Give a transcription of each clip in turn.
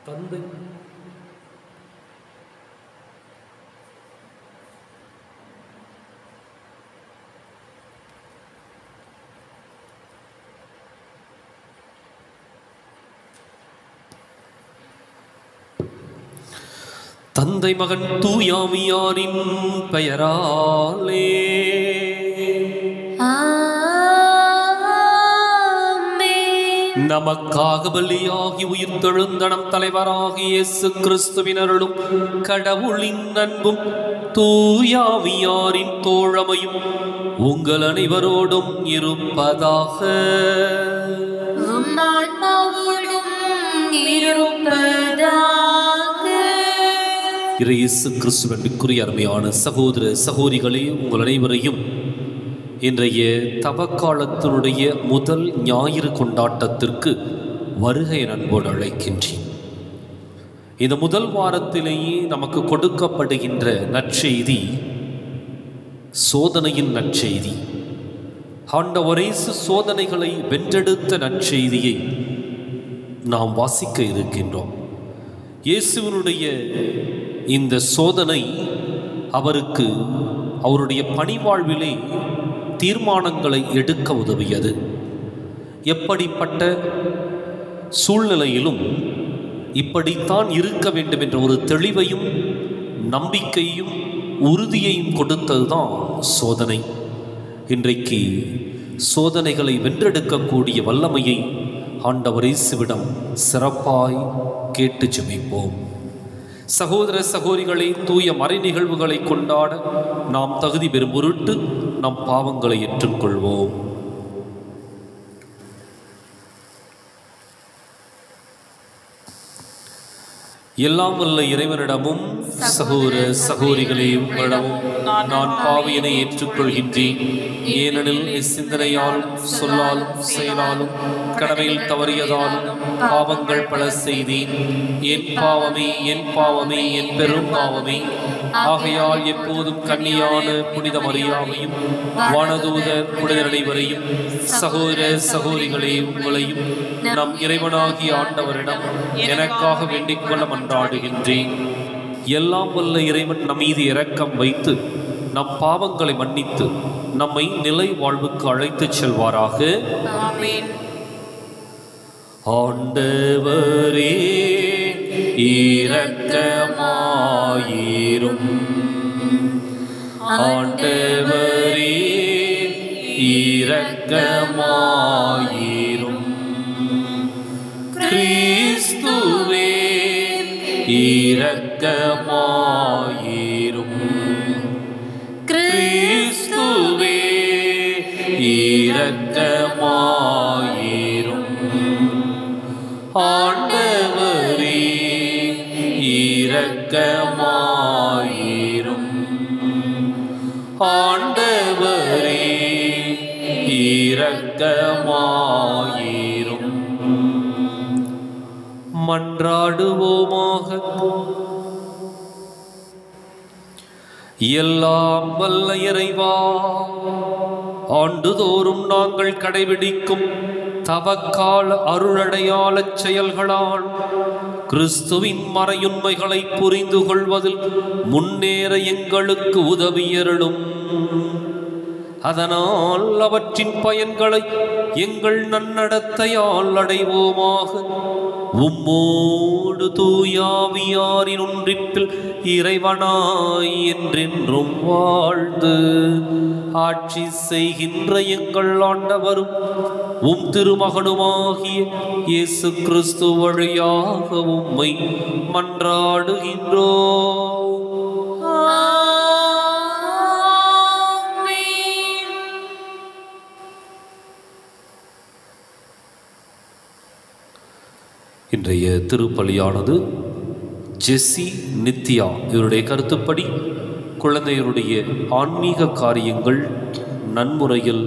தந்தை தந்தை மகன் தூயாவியாரின் பெயராலே நமக்காக பலியாகி உயிர்த்தெழுந்தனம் தலைவராகிய இயேசு கிறிஸ்துவின் அருளும் கடவுளின் அன்பும் தூயாவியாரின் தோழமையும் உங்கள் அனைவரோடும் இருப்பதாக. இயேசு கிறிஸ்துவிற்குரிய அருமையான சகோதர சகோதரிகளே, உங்கள் அனைவரையும் இன்றைய தவக்காலத்தினுடைய முதல் ஞாயிறு கொண்டாட்டத்திற்கு வருகை அன்போடு அழைக்கின்றேன். இந்த முதல் வாரத்திலேயே நமக்கு கொடுக்கப்படுகின்ற நற்செய்தி சோதனையின் நற்செய்தி. ஆண்டவர் இயேசு சோதனைகளை வென்றெடுத்த நற்செய்தியை நாம் வாசிக்க இருக்கின்றோம். இயேசுவினுடைய இந்த சோதனை அவருக்கு அவருடைய பணிவாழ்விலே தீர்மானங்களை எடுக்க உதவியது. எப்படிப்பட்ட சூழ்நிலையிலும் இப்படித்தான் இருக்க வேண்டும் என்ற ஒரு தெளிவையும் நம்பிக்கையும் உறுதியையும் கொடுத்ததுதான் சோதனை. இன்றைக்கு சோதனைகளை வென்றெடுக்கக்கூடிய வல்லமையை ஆண்டவர் இயேசுவிடம் சிறப்பாய் கேட்டு ஜெபிப்போம். சகோதர சகோதரிகளை, தூய மறை நிகழ்வுகளை கொண்டாட நாம் தகுதி பெறும் பொருட்டு நம் பாவங்களை ஏற்றுக்கொள்வோம். எல்லாம் வல்ல இறைவனிடமும் சகோதர சகோதரிகளே உங்களிடமும் நான் பாவியனை ஏற்றுக்கொள்கின்றேன். ஏனெனில் சிந்தனையாலும் சொல்லாலும் செயலாலும் கடமையில் தவறியதாலும் பாவங்கள் பல செய்தேன். என் பாவமே என் பாவமே என் பெரும் பாவமே. ஆகையால் எப்போதும் கன்னியான புனித மரியாவையும் வானதூதர் புனிதர் அனைவரையும் சகோதர சகோதரிகளே உங்களையும் நம் இறைவனாகிய ஆண்டவரிடம் எனக்காக வேண்டிக் கொள்ள மன்றாடுகின்றேன். எல்லாம் வல்ல இறைவன் நம் மீது இரக்கம் வைத்து நம் பாவங்களை மன்னித்து நம்மை நிலை வாழ்வுக்கு அழைத்துச் செல்வாராக. ஆண்டவரே இரக்கமாயிரும். ஆண்டவரே இரக்கமாயிரும். கிறிஸ்துவே இரக்கமாயிரும். கிறிஸ்துவே இரக்கமாயிரும். ஆண்டவரே இரக்கமாயிரும். ஆண்டவரே இரக்கமாயிரும். மன்றாடுவோமாக. எல்லாம் வல்ல இறைவா, ஆண்டுதோறும் நாங்கள் கடைபிடிக்கும் தவக்கால அருளடையாள செயல்களால் கிறிஸ்துவின் மறையுண்மைகளை புரிந்து கொள்வதில் முன்னேற எங்களுக்கு உதவியருளும். அதனால் அவற்றின் பயன்களை எங்கள் நன்னடத்தையால் அடைவோமாக. உம்மோடு தூயாவியாரின் ஒன்றிப்பில் இறைவனாய் என்றென்றும் வாழ்ந்து ஆட்சி செய்கின்ற எங்கள் ஆண்டவரும் உம் திருமகனுமாகிய இயேசு கிறிஸ்து வழியாக உம்மை மன்றாடுகின்றோம். இன்றைய திருப்பலியானது ஜெஸ்ஸி நித்யா இவருடைய கருத்துப்படி குழந்தையருடைய ஆன்மீக காரியங்கள் நன்முறையில்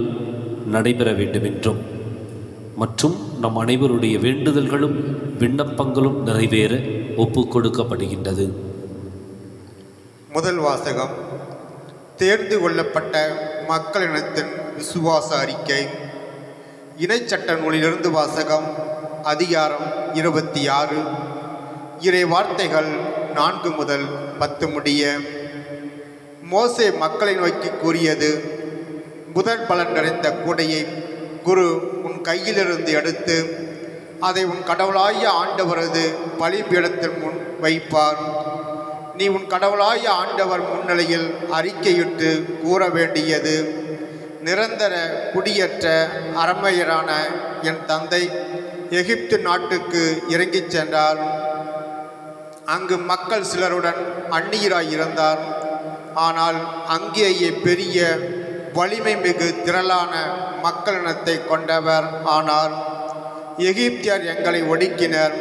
நடைபெற வேண்டும் என்றும் மற்றும் நம் அனைவருடைய வேண்டுதல்களும் விண்ணப்பங்களும் நிறைவேற ஒப்பு கொடுக்கப்படுகின்றது. முதல் வாசகம். தேர்ந்து கொள்ளப்பட்ட மக்களினத்தின் விசுவாச அறிக்கை. இணைச்சட்ட நூலிலிருந்து வாசகம். அதிகாரம் 26, இறை வார்த்தைகள் 4 முதல் 10 முடிய. மோசே மக்களை நோக்கி கூறியது: முதல் பலன் நிறைந்த கூடையை குரு உன் கையிலிருந்து எடுத்து அதை உன் கடவுளாகிய ஆண்டவரது பலிபீடத்தின் முன் வைப்பார். நீ உன் கடவுளாகிய ஆண்டவர் முன்னிலையில் அறிக்கையிட்டு கூற வேண்டியது: நிரந்தர குடியேற்ற அரமையரான என் தந்தை எகிப்து நாட்டுக்கு இறங்கிச் சென்றார். அங்கு மக்கள் சிலருடன் அந்நியராய் இருந்தார். ஆனால் அங்கேயே பெரிய வலிமை மிகு திரளான மக்களினத்தை கொண்டவர் ஆனார். எகிப்தியர் எங்களை ஒடுக்கினர்,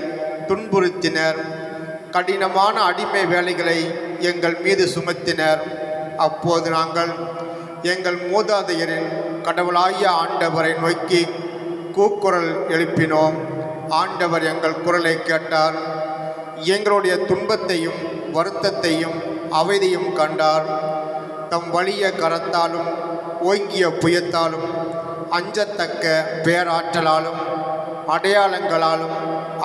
துன்புறுத்தினர், கடினமான அடிமை வேலைகளை எங்கள் மீது சுமத்தினர். அப்போது நாங்கள் எங்கள் மூதாதையரின் கடவுளாகிய ஆண்டவரை நோக்கி கூக்குரல் எழுப்பினோம். ஆண்டவர் எங்கள் குரலை கேட்டார். எங்களுடைய துன்பத்தையும் வருத்தத்தையும் அவதியும் கண்டார். தம் வலிய கரத்தாலும் ஓங்கிய புயத்தாலும் அஞ்சத்தக்க பேராற்றலாலும் அடையாளங்களாலும்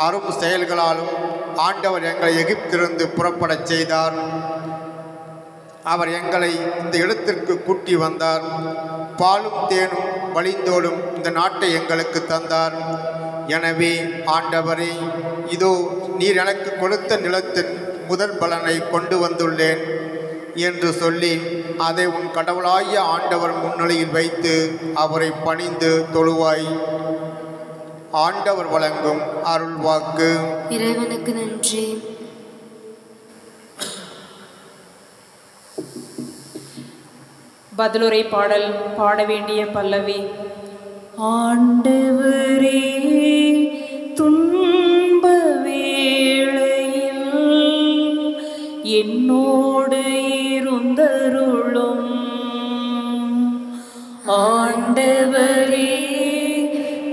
அரும் செயல்களாலும் ஆண்டவர் எங்களை எகிப்திலிருந்து புறப்படச் செய்தார். அவர் எங்களை இந்த இடத்திற்கு கூட்டி வந்தார். பாலும் தேனும் வழிந்தோடும் இந்த நாட்டை எங்களுக்கு தந்தார். எனவே ஆண்டவரே, இதோ நீர் எனக்கு கொடுத்த நிலத்தின் முதல் பலனை கொண்டு வந்துள்ளேன் என்று சொல்லி அதை உன் கடவுளாகிய ஆண்டவர் முன்னிலையில் வைத்து அவரை பணிந்து தொழுவாய். ஆண்டவர் வழங்கும் அருள் வாக்கு. இறைவனுக்கு நன்றி. பதிலுரை பாடல் பாட வேண்டிய பல்லவி: ஆண்டவரே, துன்ப வேளையில் என்னோடு இருந்தருளும். ஆண்டவரே,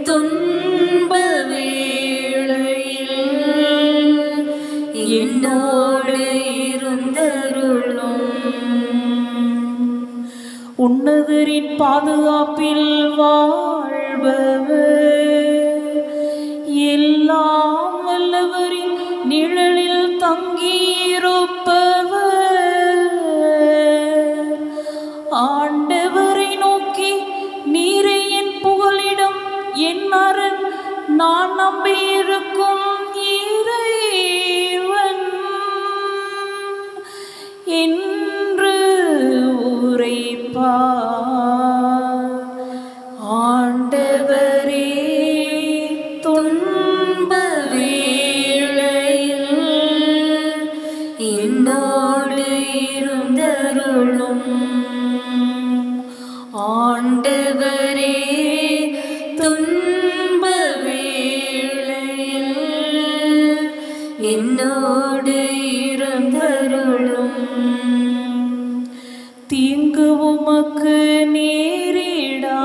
துன்ப வேளையில் என்னோடு இருந்தருளும். உன்னதரின் பாதுகாப்பில் வாழ்பவர், எல்லாம் வல்லவரின் நிழலில் தங்கியிருப்பவர். ஆண்டவரை நோக்கி, நீரே என் புகலிடம், என் அரண், நான் நம்பியிருக்கும் இறைவன் என்று உரைப்பார். ஆண்டவரே, துன்ப வேளையில் என்னோடு இருந்தருளும். ஆண்டவரே, துன்ப வேளையில் என்னோடு இருந்தருளும். தீங்கு உமக்கு நேரிடாது,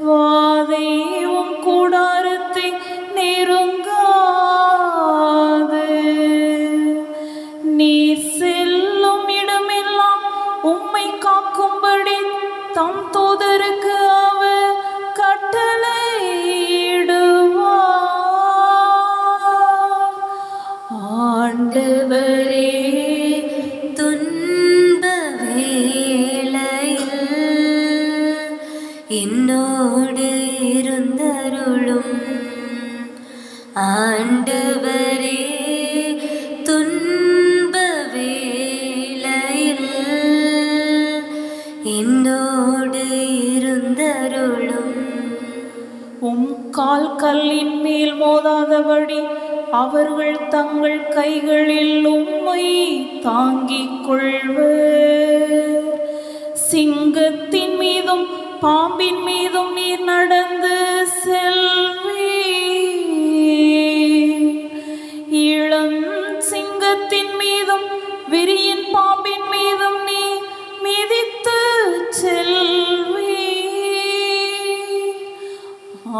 வாதை உம் கூடாரத்தை நெருங்காது. நீர் செல்லும் இடமெல்லாம் உம்மை காக்கும்படி தம் தூதருக்கு அவர் கட்டளையிடுவார். ஆண்டவரே, துன்ப வேளையில் என்னோடு இருந்தருளும். ஆண்டவரே, துன்ப வேளையில் என்னோடு இருந்தருளும். உம் கால் கல்லின் மேல் மோதாதபடி அவர்கள் தங்கள் கைகளில் உம்மை தாங்கிக் கொள்வர். சிங்கத்தின் மீதும் பாம்பின் மீதும் நீர் நடந்து செல்வீர். இளம் சிங்கத்தின் மீதும் விரியன் பாம்பின் மீதும் நீ மிதித்து செல்வீர்.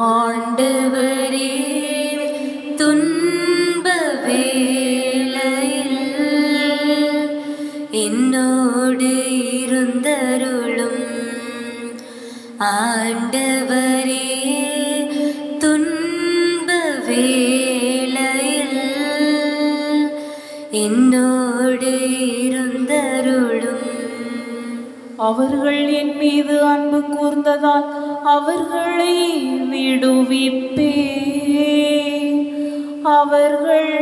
ஆண்டவரே, துன்ப வேளையில் என்னோடு இருந்தருளும். ஆண்டவரே, துன்ப வேளையில் என்னோடு இருந்தருளும். அவர்கள் என் மீது அன்பு கூர்ந்ததால் அவர்களை விடுவிப்பே. அவர்கள்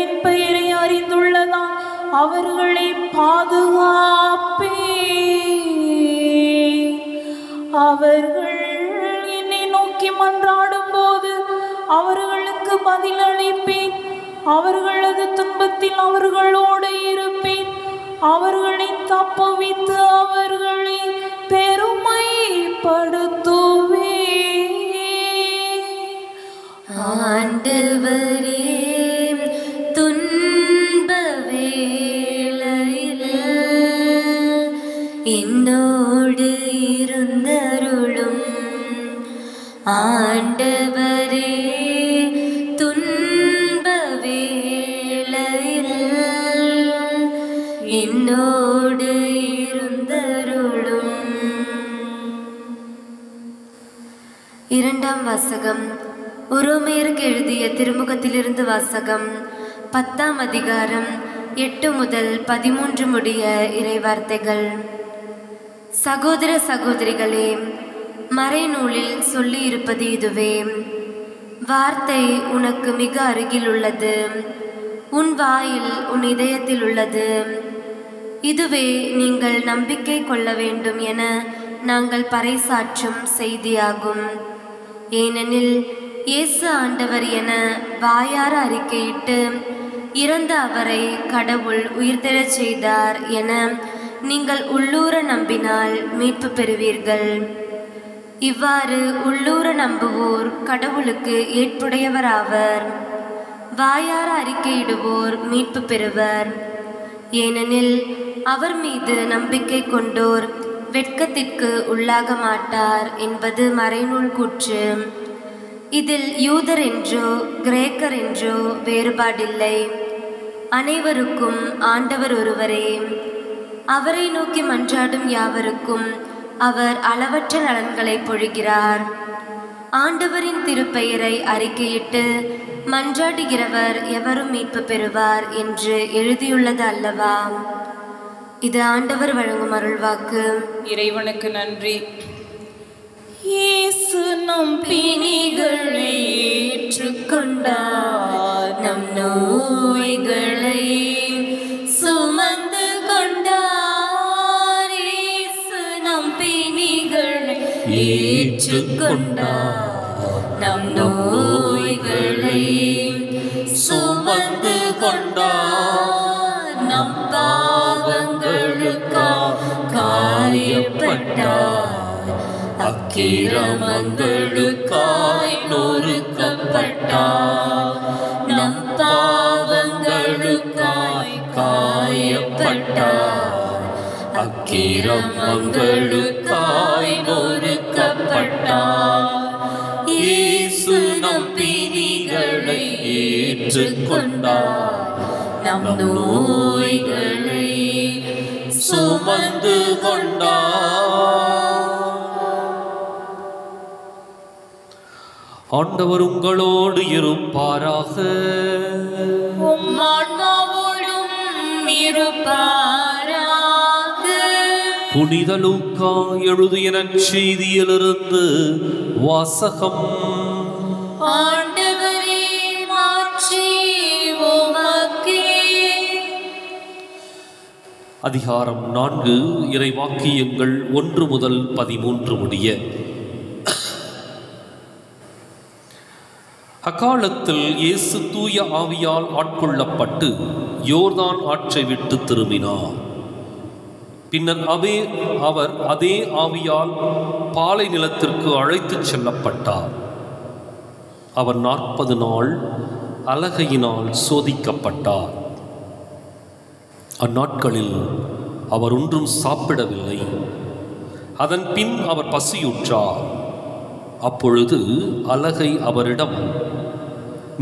என் பெயரை அறிந்துள்ளதால் அவர்களை பாதுகாப்பே. அவர்கள் என்னை நோக்கி மன்றாடும் போது அவர்களுக்கு பதிலளிப்பேன். அவர்களது துன்பத்தில் அவர்களோடு இருப்பேன். அவர்களை தப்புவித்து அவர்களை பெருமைப்படுத்துவே. ஆண்டவரே, துன்ப வேளையில் என்னோடு இருந்தருளும். ஆண்டவரே, துன்ப வேளையில் என்னோடு இருந்தருளும். இரண்டாம் வாசகம். உரோமையருக்கு எழுதிய திருமுகத்திலிருந்து வாசகம். 10ஆம் அதிகாரம் 8 முதல் 13 முடிய இறைவார்த்தைகள். சகோதர சகோதரிகளே, மறைநூலில் சொல்லியிருப்பது இதுவே: வார்த்தை உனக்கு மிக அருகில் உள்ளது, உன் வாயில் உன் இதயத்தில் உள்ளது. இதுவே நீங்கள் நம்பிக்கை கொள்ள வேண்டும் என நாங்கள் பறைசாற்றும் செய்தியாகும். ஏனெனில் இயேசு ஆண்டவர் என வாயார அறிக்கையிட்டு இறந்த அவரை கடவுள் உயிர்த்தெழச் செய்தார் என நீங்கள் உள்ளூர நம்பினால் மீட்பு பெறுவீர்கள். இவ்வாறு உள்ளூர நம்புவோர் கடவுளுக்கு ஏற்புடையவராவர். வாயார அறிக்கையிடுவோர் மீட்பு பெறுவர். ஏனெனில் அவர் மீது நம்பிக்கை கொண்டோர் வெட்கத்திற்கு உள்ளாக மாட்டார் என்பது மறைநூல் கூற்று. இதில் யூதர் என்றோ கிரேக்கர் என்றோ வேறுபாடில்லை. அனைவருக்கும் ஆண்டவர் ஒருவரே. அவரை நோக்கி மன்றாடும் யாவருக்கும் அவர் அளவற்ற நலன்களை பொழிகிறார். ஆண்டவரின் திருப்பெயரை அறிக்கையிட்டு மன்றாடுகிறவர் எவரும் மீட்பு பெறுவார் என்று எழுதியுள்ளது அல்லவா? இது ஆண்டவர் வழங்கும் அருள்வாக்கு. இறைவனுக்கு நன்றி. இயேசு நம் பிணிகளை ஏற்றுக்கொண்டார், நம் நோய்களை சுமந்து கொண்டார். இயேசு நம் பிணிகளை ஏற்றுக்கொண்டார், நம் நோய்களை சுமந்து கொண்டார். நம் பாவங்களுக்காக காயப்பட்டார், அக்கிரமங்களுக்காய் நொறுக்கப்பட்டார். நம் பாவங்களுக்காய் காயப்பட்டார், அக்கிரமங்களுக்காய் நொறுக்கப்பட்டார். இயேசு நம் பிணிகளை ஏற்றுக்கொண்டார், நம் நோய்களை சுமந்து கொண்டார். ஆண்டவர் உங்களோடு இருப்பாராக. உம் ஆன்மாவோடும் இருப்பாராக. புனித லூக்கா எழுதிய நற்செய்தியிலிருந்து வாசகம். ஆண்டவரே, மாட்சி உமக்கே. அதிகாரம் 4. இறைவாக்கியங்கள் 1 முதல் 13 முடிய. அக்காலத்தில் இயேசு தூய ஆவியால் ஆட்கொள்ளப்பட்டு யோர்தான் ஆற்றை விட்டு திரும்பினார். பின்னர் அவர் அதே ஆவியால் பாலை நிலத்திற்கு அழைத்துச் செல்லப்பட்டார். அவர் 40 நாள் அலகையினால் சோதிக்கப்பட்டார். அந்நாட்களில் அவர் ஒன்றும் சாப்பிடவில்லை. அதன் பின் அவர் பசியுற்றார். அப்பொழுது அலகை அவரிடம்,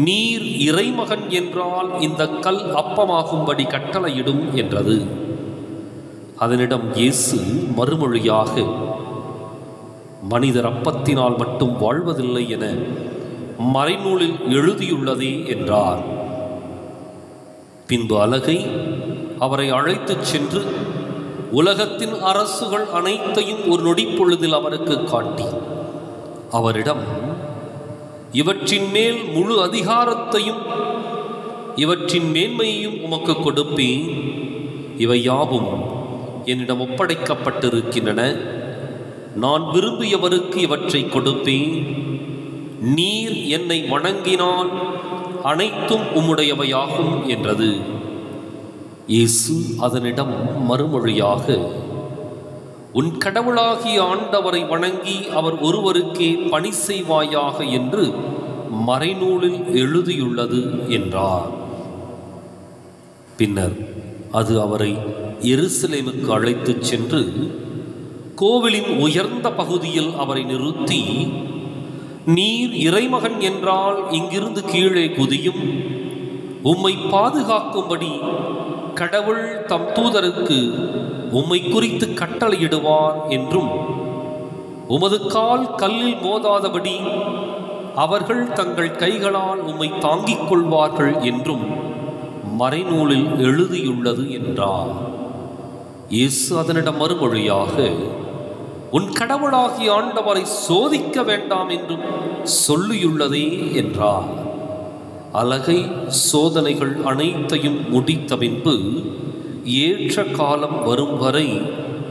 நீர் இறைமகன் என்றால் இந்த கல் அப்பமாகும்படி கட்டளையிடும் என்றது. அதனிடம் இயேசு மறுமொழியாக, மனிதர் அப்பத்தினால் மட்டும் வாழ்வதில்லை என மறைநூலில் எழுதியுள்ளதே என்றார். பின்பு அலகை அவரை அழைத்துச் சென்று உலகத்தின் அரசுகள் அனைத்தையும் ஒரு நொடிப்பொழுதில் அவருக்கு காட்டி அவரிடம், இவற்றின் மேல் முழு அதிகாரத்தையும் இவற்றின் மேன்மையையும் உமக்கு கொடுப்பேன். இவை யாவும் என்னிடம் ஒப்படைக்கப்பட்டிருக்கின்றன. நான் விரும்பியவருக்கு இவற்றை கொடுப்பேன். நீர் என்னை வணங்கினால் அனைத்தும் உம்முடையவையாகும் என்றது. இயேசு அதனிடம் மறுமொழியாக, உன் கடவுளாகிய ஆண்டவரை வணங்கி அவர் ஒருவருக்கே பணி செய்வாயாக என்று மறைநூலில் எழுதியுள்ளது என்றார். பின்னர் அது அவரை எருசலேமுக்கு அழைத்துச் சென்று கோவிலின் உயர்ந்த பகுதியில் அவரை நிறுத்தி, நீர் இறைமகன் என்றால் இங்கிருந்து கீழே குதியும். உம்மை பாதுகாக்கும்படி கடவுள் தம் தூதருக்கு உம்மை குறித்து கட்டளையிடுவார் என்றும், உமது கால் கல்லில் மோதாதபடி அவர்கள் தங்கள் கைகளால் உம்மை தாங்கிக் கொள்வார்கள் என்றும் மறைநூலில் எழுதியுள்ளது என்றார். இயேசு அதனிடம் மறுமொழியாக, உன் கடவுளாகிய ஆண்டவரை சோதிக்க வேண்டாம் என்றும் சொல்லியுள்ளதே என்றார். அலகை சோதனைகள் அனைத்தையும் முடித்த பின்பு ஏற்ற காலம் வரும் வரை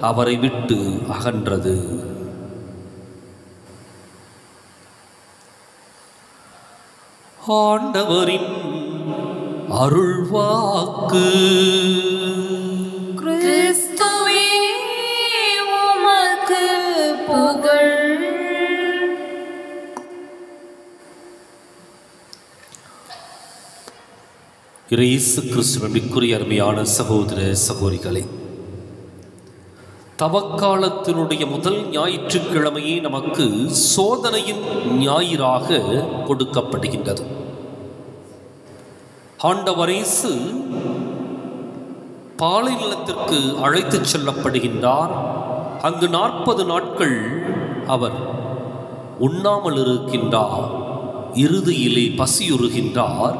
அவரை விட்டு அகன்றது. ஆண்டவரின் அருள்வாக்கு. கிறிஸ்துவே உமக்கு புகழ். இயேசு கிறிஸ்துவிற்குரிய அருமையான சகோதர சகோதரிகளே, தவக்காலத்தினுடைய முதல் ஞாயிற்றுக்கிழமையே நமக்கு சோதனையின் ஞாயிறாக கொடுக்கப்படுகின்றது. ஆண்டவர் இயேசு பாலைநிலத்திற்கு அழைத்துச் செல்லப்படுகின்றார். அங்கு 40 நாட்கள் அவர் உண்ணாமல் இருக்கின்றார். இறுதியிலே பசியுறுகின்றார்.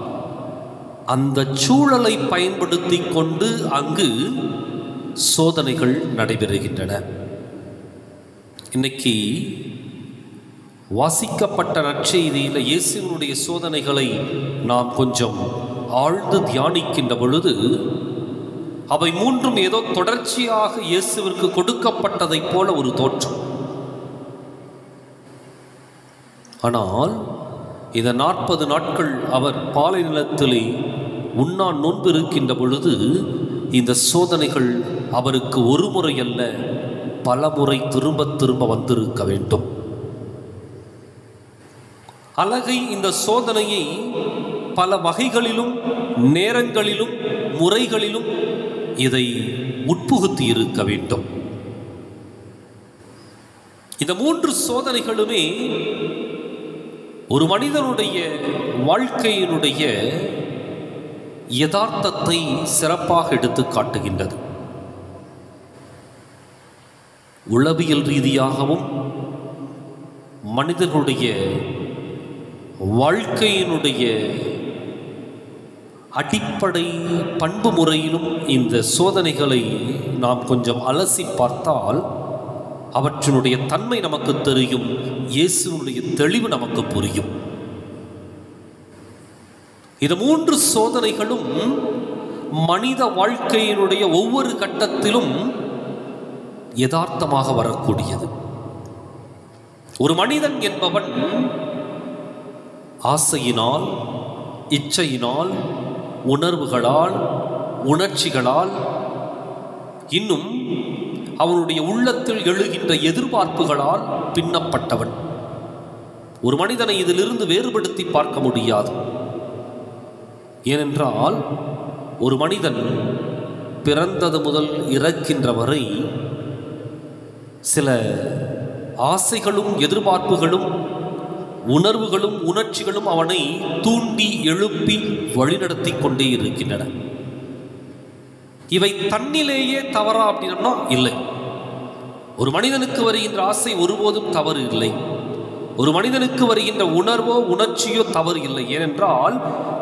அந்த சூழலை பயன்படுத்தி கொண்டு அங்கு சோதனைகள் நடைபெறுகின்றன. இன்னைக்கு வாசிக்கப்பட்ட நற்செய்தியில் இயேசுவினுடைய சோதனைகளை நாம் கொஞ்சம் ஆழ்ந்து தியானிக்கின்ற பொழுது அவை மூன்றும் ஏதோ தொடர்ச்சியாக இயேசுவிற்கு கொடுக்கப்பட்டதைப் போல ஒரு தோற்றம். ஆனால் இந்த 40 நாட்கள் அவர் பாலை நிலத்திலே உண்ணா நோன்பு இருக்கின்ற பொழுது இந்த சோதனைகள் அவருக்கு ஒரு முறை அல்ல, பல முறை திரும்ப திரும்ப வந்திருக்க வேண்டும். அலகை இந்த சோதனையை பல வகைகளிலும் நேரங்களிலும் முறைகளிலும் இதை உட்புகுத்தி இருக்க வேண்டும். இந்த 3 சோதனைகளுமே ஒரு மனிதனுடைய வாழ்க்கையினுடைய யதார்த்தத்தை சிறப்பாக எடுத்து காட்டுகின்றது. உளவியல் ரீதியாகவும் மனிதனுடைய வாழ்க்கையினுடைய அடிப்படை பண்பு முறையிலும் இந்த சோதனைகளை நாம் கொஞ்சம் அலசி பார்த்தால் அவற்றினுடைய தன்மை நமக்கு தெரியும், இயேசுவினுடைய தெளிவு நமக்கு புரியும். இந்த 3 சோதனைகளும் மனித வாழ்க்கையினுடைய ஒவ்வொரு கட்டத்திலும் யதார்த்தமாக வரக்கூடியது. ஒரு மனிதன் என்பவன் ஆசையினால், இச்சையினால், உணர்வுகளால், உணர்ச்சிகளால், இன்னும் அவனுடைய உள்ளத்தில் எழுகின்ற எதிர்பார்ப்புகளால் பின்னப்பட்டவன். ஒரு மனிதனை இதிலிருந்து வேறுபடுத்தி பார்க்க முடியாது. ஏனென்றால் ஒரு மனிதன் பிறந்தது முதல் இறக்கின்ற வரை சில ஆசைகளும் எதிர்பார்ப்புகளும் உணர்வுகளும் உணர்ச்சிகளும் அவனை தூண்டி எழுப்பி வழிநடத்தி கொண்டே இருக்கின்றன. இவை தன்னிலேயே தவறா அப்படின்னா இல்லை. ஒரு மனிதனுக்கு வருகின்ற ஆசை ஒருபோதும் தவறு இல்லை. ஒரு மனிதனுக்கு வருகின்ற உணர்வோ உணர்ச்சியோ தவறு இல்லை. ஏனென்றால்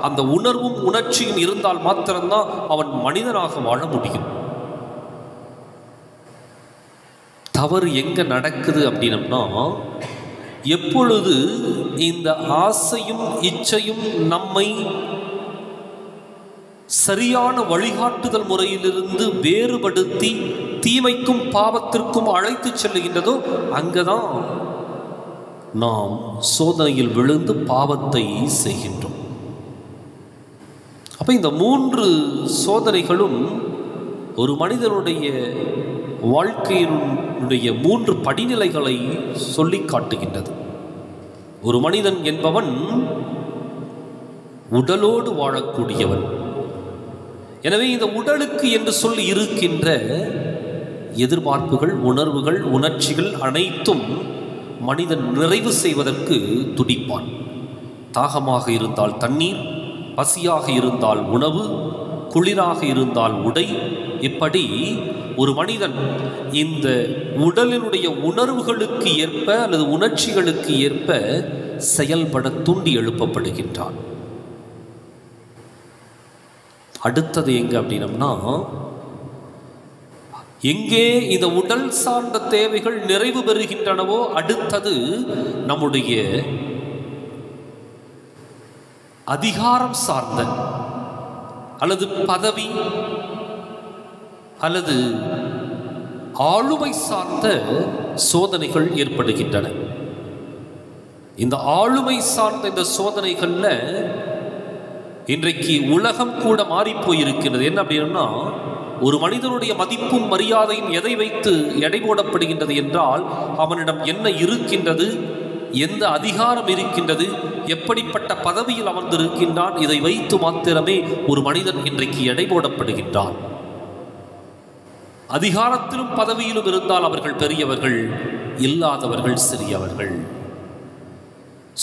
அந்த உணர்வும் உணர்ச்சியும் இருந்தால் மாத்திரம்தான் அவன் மனிதனாக வாழ முடியும். தவறு எங்க நடக்குது அப்படின்னா, எப்பொழுது இந்த ஆசையும் இச்சையும் நம்மை சரியான வழிகாட்டுதல் முறையிலிருந்து வேறுபடுத்தி தீமைக்கும் பாவத்திற்கும் அழைத்து செல்லுகின்றதோ அங்கதான் நாம் சோதனையில் விழுந்து பாவத்தை செய்கின்றோம். அப்ப இந்த 3 சோதனைகளும் ஒரு மனிதனுடைய வாழ்க்கையினுடைய 3 படிநிலைகளை சொல்லி காட்டுகின்றது. ஒரு மனிதன் என்பவன் உடலோடு வாழக்கூடியவன். எனவே இந்த உடலுக்கு என்று சொல்லி இருக்கின்ற எதிர்பார்ப்புகள், உணர்வுகள், உணர்ச்சிகள் அனைத்தும் மனிதன் நிறைவு செய்வதற்கு துடிப்பான். தாகமாக இருந்தால் தண்ணீர், பசியாக இருந்தால் உணவு, குளிராக இருந்தால் உடை. இப்படி ஒரு மனிதன் இந்த உடலினுடைய உணர்வுகளுக்கு ஏற்ப அல்லது உணர்ச்சிகளுக்கு ஏற்ப செயல்பட தூண்டி எழுப்பப்படுகின்றான். அடுத்தது எங்க அப்படின்னம்னா, எங்கே இந்த உடல் சார்ந்த தேவைகள் நிறைவு பெறுகின்றனவோ அடுத்தது நம்முடைய அதிகாரம் சார்ந்த அல்லது பதவி அல்லது ஆளுமை சார்ந்த சோதனைகள் ஏற்படுகின்றன. இந்த ஆளுமை சார்ந்த இந்த சோதனைகள்ல இன்றைக்கு உலகம் கூட மாறி போயிருக்கிறது. என்ன அப்படின்னா, ஒரு மனிதனுடைய மதிப்பும் மரியாதையும் எதை வைத்து எடை போடப்படுகின்றது என்றால், அவனிடம் என்ன இருக்கின்றது, எந்த அதிகாரம் இருக்கின்றது, எப்படிப்பட்ட பதவியில் அமர்ந்திருக்கின்றான், இதை வைத்து மாத்திரமே ஒரு மனிதன் இன்றைக்கு எடை போடப்படுகின்றான். அதிகாரத்திலும் பதவியிலும் இருந்தால் அவர்கள் பெரியவர்கள், இல்லாதவர்கள் சிறியவர்கள்.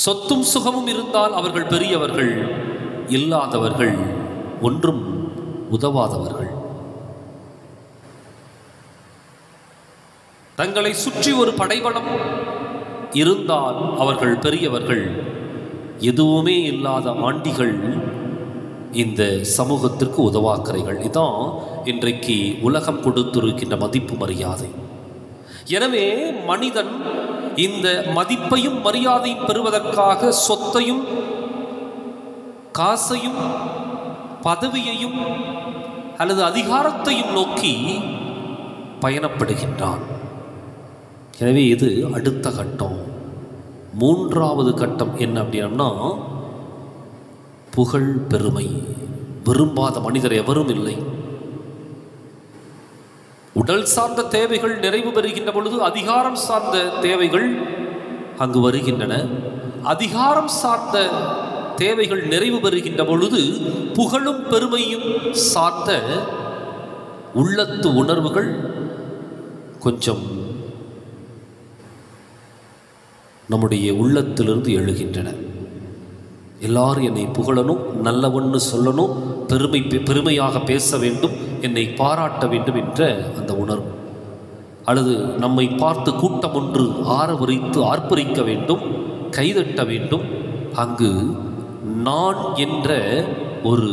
சொத்தும் சுகமும் இருந்தால் அவர்கள் பெரியவர்கள், இல்லாதவர்கள் ஒன்றும் உதவாதவர்கள். தங்களை சுற்றி ஒரு படைபலம் இருந்தால் அவர்கள் பெரியவர்கள், எதுவுமே இல்லாத ஆண்டிகள் இந்த சமூகத்திற்கு உதவாக்கரைகள். இதான் இன்றைக்கு உலகம் கொடுத்திருக்கின்ற மதிப்பு மரியாதை. எனவே மனிதன் இந்த மதிப்பையும் மரியாதையும் பெறுவதற்காக சொத்தையும் காசையும் பதவியையும் அல்லது அதிகாரத்தையும் நோக்கி பயணப்படுகின்றான். எனவே இது அடுத்த கட்டம். 3வது கட்டம் என்ன அப்படின்னா, புகழ் பெருமை விரும்பாத மனிதர் எவரும் இல்லை. உடல் சார்ந்த தேவைகள் நிறைவு பெறுகின்ற பொழுது அதிகாரம் சார்ந்த தேவைகள் அங்கு வருகின்றன. அதிகாரம் சார்ந்த தேவைகள் நிறைவு பெறுகின்ற பொழுது புகழும் பெருமையும் சார்ந்த உள்ளத்து உணர்வுகள் கொஞ்சம் நம்முடைய உள்ளத்திலிருந்து எழுகின்றன. எல்லாரும் என்னை புகழணும், நல்லவன்னு சொல்லணும், பெருமையாக பேச வேண்டும், என்னை பாராட்ட வேண்டும் என்ற அந்த உணர்வு, அல்லது நம்மை பார்த்து கூட்டம் ஒன்று ஆரவரித்து ஆர்ப்பரிக்க வேண்டும், கைதட்ட வேண்டும். அங்கு நான் என்ற ஒரு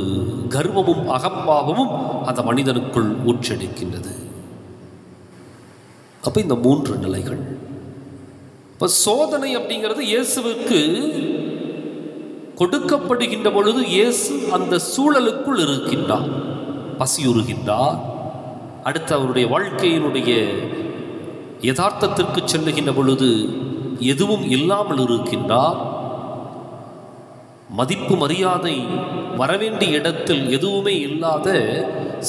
கர்வமும் அகம்பாவமும் அந்த மனிதனுக்குள் ஊற்றெடுக்கின்றது. அப்போ இந்த 3 நிலைகள். இப்போ சோதனை அப்படிங்கிறது இயேசுவுக்கு கொடுக்கப்படுகின்ற பொழுது இயேசு அந்த சூழலுக்குள் இருக்கின்றார், பசியுறுகின்றார். அடுத்து அவருடைய வாழ்க்கையினுடைய யதார்த்தத்திற்கு செல்லுகின்ற பொழுது எதுவும் இல்லாமல் இருக்கின்றார். மதிப்பு மரியாதை வரவேண்டிய இடத்தில் எதுவுமே இல்லாத